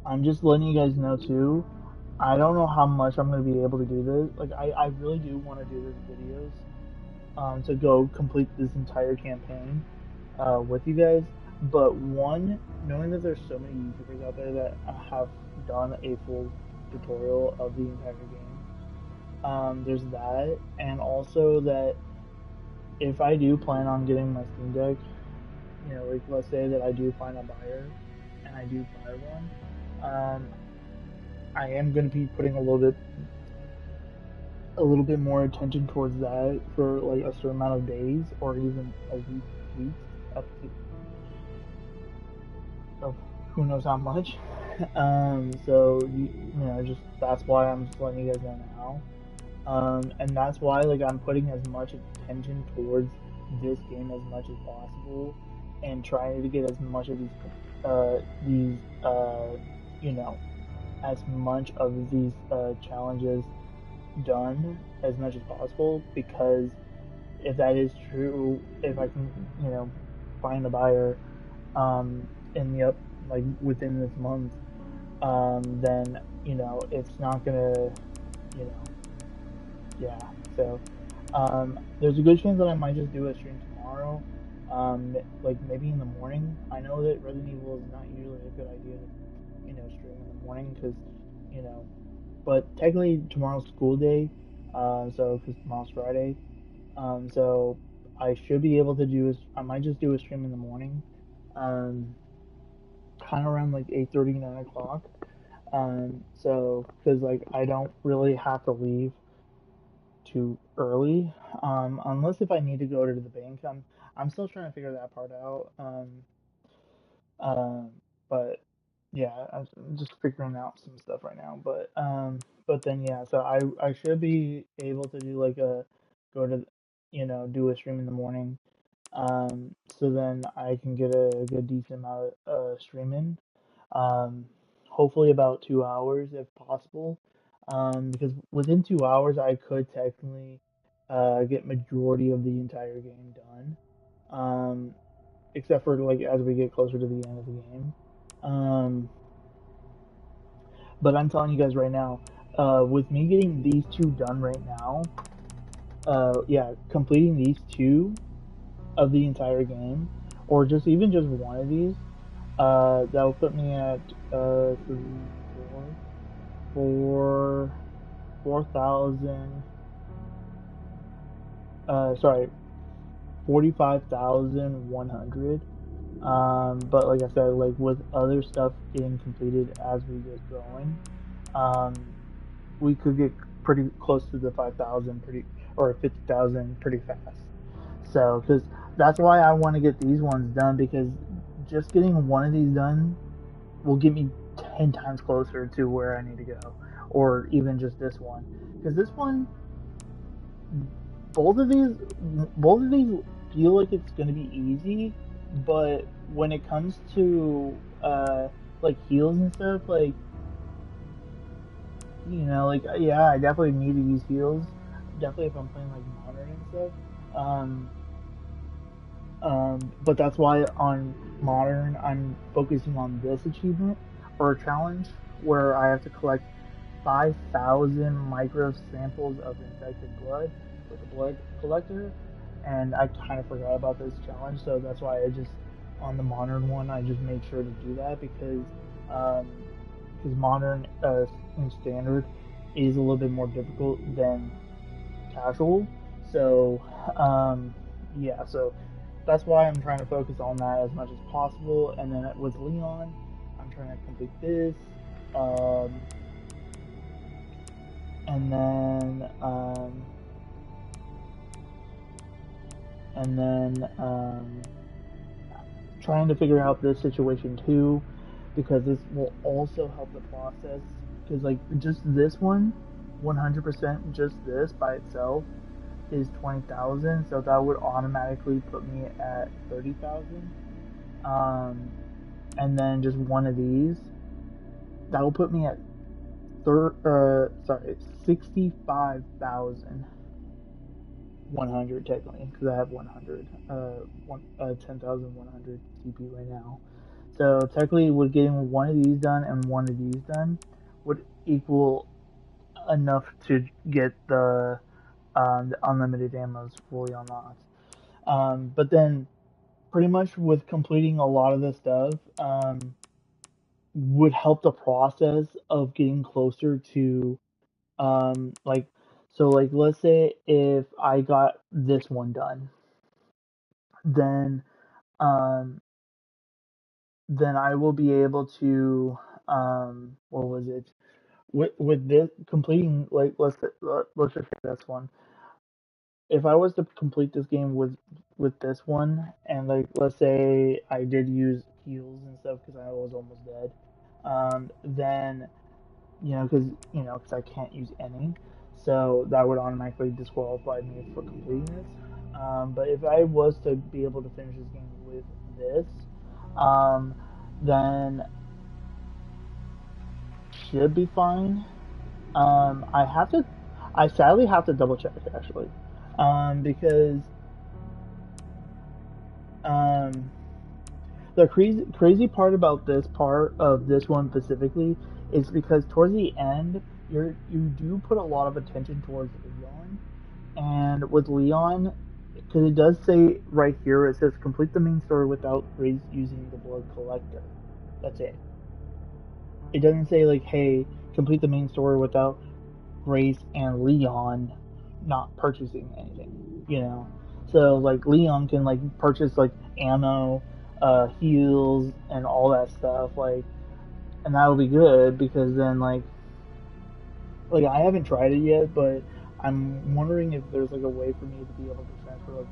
I'm just letting you guys know too. I don't know how much I'm going to be able to do this. Like, I really do want to do these videos to go complete this entire campaign with you guys. But one, knowing that there's so many YouTubers out there that have done a full tutorial of the entire game, there's that, and also that if I do plan on getting my Steam Deck, like let's say that I do find a buyer and I do buy one, I am going to be putting a little bit more attention towards that for like a certain amount of days or even a week up to of who knows how much. So just that's why I'm just letting you guys know now. And that's why like I'm putting as much attention towards this game as much as possible, and trying to get as much of these as much of these challenges done as much as possible, because if that is true, if I can, find a buyer in the like within this month, then it's not gonna, you know, yeah. So there's a good chance that I might just do a stream tomorrow, like maybe in the morning. I know that Resident Evil is not usually a good idea to, stream in the morning because, you know, but technically tomorrow's school day, so because tomorrow's Friday, so I should be able to do I might just do a stream in the morning, um, kind of around like 8:30, 9 o'clock. So because like I don't really have to leave too early, unless if I need to go to the bank. I'm still trying to figure that part out. Um, but yeah, I'm just figuring out some stuff right now. But then yeah, so I should be able to do like a go to do a stream in the morning. So then I can get a good decent amount of stream in. Um, hopefully about 2 hours if possible. Because within 2 hours I could technically get majority of the entire game done. Except for like as we get closer to the end of the game. Um, but I'm telling you guys right now, with me getting these two done right now, yeah, completing these two of the entire game, or just even just one of these, that will put me at 4,000. Sorry, 45,100. But like I said, like with other stuff getting completed as we get going, um, we could get pretty close to the 5,000 or 50,000 pretty fast. So, because that's why I want to get these ones done, because just getting one of these done will get me 10 times closer to where I need to go, or even just this one. Because this one, both of these feel like it's gonna be easy, but when it comes to like heals and stuff, like like yeah, I definitely need to use heals. Definitely if I'm playing like modern and stuff. But that's why on modern I'm focusing on this achievement or challenge where I have to collect 5,000 micro samples of infected blood with a blood collector, and I kind of forgot about this challenge, so that's why I just on the modern one I just made sure to do that because modern in standard is a little bit more difficult than casual, so yeah, so that's why I'm trying to focus on that as much as possible, and then with Leon, I'm trying to complete this. And then trying to figure out this situation too, because this will also help the process. Because like just this one, 100% just this by itself is 20,000, so that would automatically put me at 30,000. And then just one of these, that will put me at 65,100 technically, because I have 10,100 CP right now. So technically, with getting one of these done and one of these done would equal enough to get the unlimited ammos fully unlocked. But then, pretty much with completing a lot of this stuff, would help the process of getting closer to like let's say if I got this one done, then um I will be able to what was it, with this completing, like let's just say this one. If I was to complete this game with this one, and like let's say I did use heals and stuff because I was almost dead, then because I can't use any, so that would automatically disqualify me for completing this. But if I was to be able to finish this game with this, then should be fine. I sadly have to double check actually, because the crazy part about this part of this one specifically is because towards the end, you do put a lot of attention towards Leon, and with Leon, because it does say right here, it says complete the main story without Grace using the blood collector. That's it. It doesn't say like, hey, complete the main story without Grace and Leon not purchasing anything, you know? So like Leon can like purchase like ammo, heals, and all that stuff, like, and that'll be good because then like I haven't tried it yet, but I'm wondering if there's like a way for me to be able to transfer like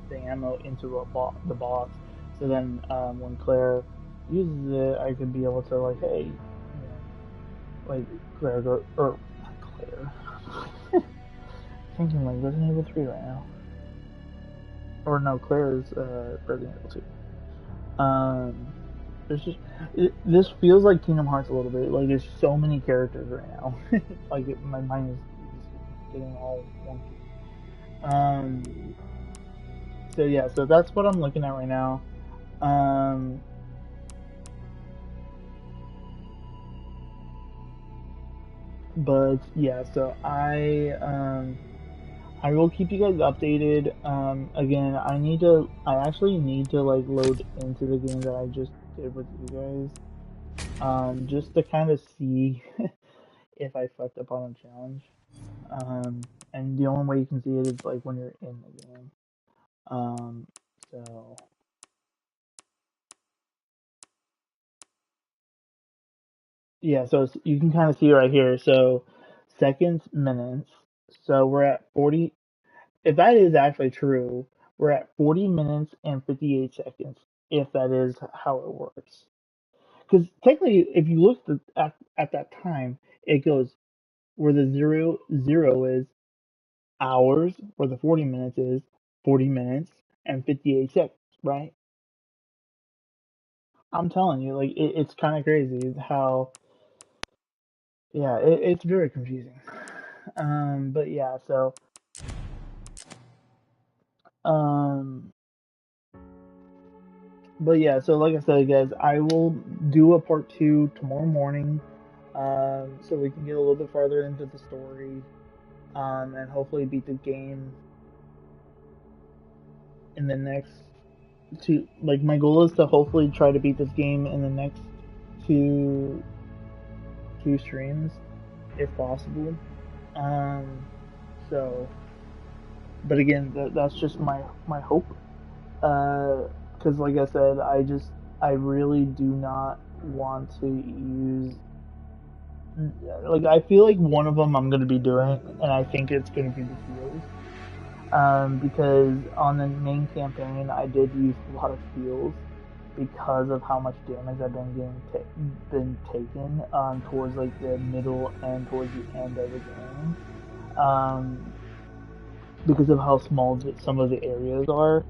the ammo into the box, so then when Claire uses it, I could be able to like, hey, you know, like Claire go, or not Claire. Thinking like Resident Evil 3 right now, or no, Claire's Resident Evil 2. There's just this feels like Kingdom Hearts a little bit. Like there's so many characters right now. Like my mind is getting all wonky. So yeah, so that's what I'm looking at right now. But yeah, so I will keep you guys updated. Again, I actually need to like load into the game that I just did with you guys, just to kind of see if I fucked up on a challenge. And the only way you can see it is like when you're in the game. So yeah, so you can kind of see right here. So seconds, minutes. So we're at 40. If that is actually true, we're at 40 minutes and 58 seconds, if that is how it works. Because technically, if you look at that time, it goes where the zero is hours, where the 40 minutes is 40 minutes and 58 seconds, right? I'm telling you, like, it's kind of crazy how, yeah, it's very confusing. But yeah, so, but yeah, so like I said, guys, I will do a part 2 tomorrow morning, so we can get a little bit farther into the story, and hopefully beat the game in the next two. Like my goal is to hopefully try to beat this game in the next two streams, if possible. So, but again, that's just my hope. Because like I said, I really do not want to use. Like I feel like one of them I'm gonna be doing, and I think it's gonna be the heals. Because on the main campaign, I did use a lot of heals because of how much damage I've been taken towards like the middle and towards the end of the game. Because of how small some of the areas are.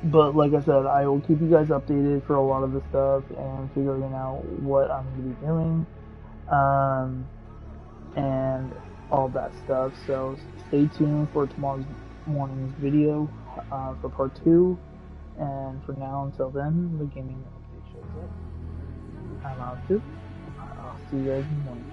But like I said, I will keep you guys updated for a lot of the stuff and figuring out what I'm going to be doing. And all that stuff. So stay tuned for tomorrow morning's video for part 2. And for now, until then, the gaming update shows up. I'm out too. I'll see you guys in the morning.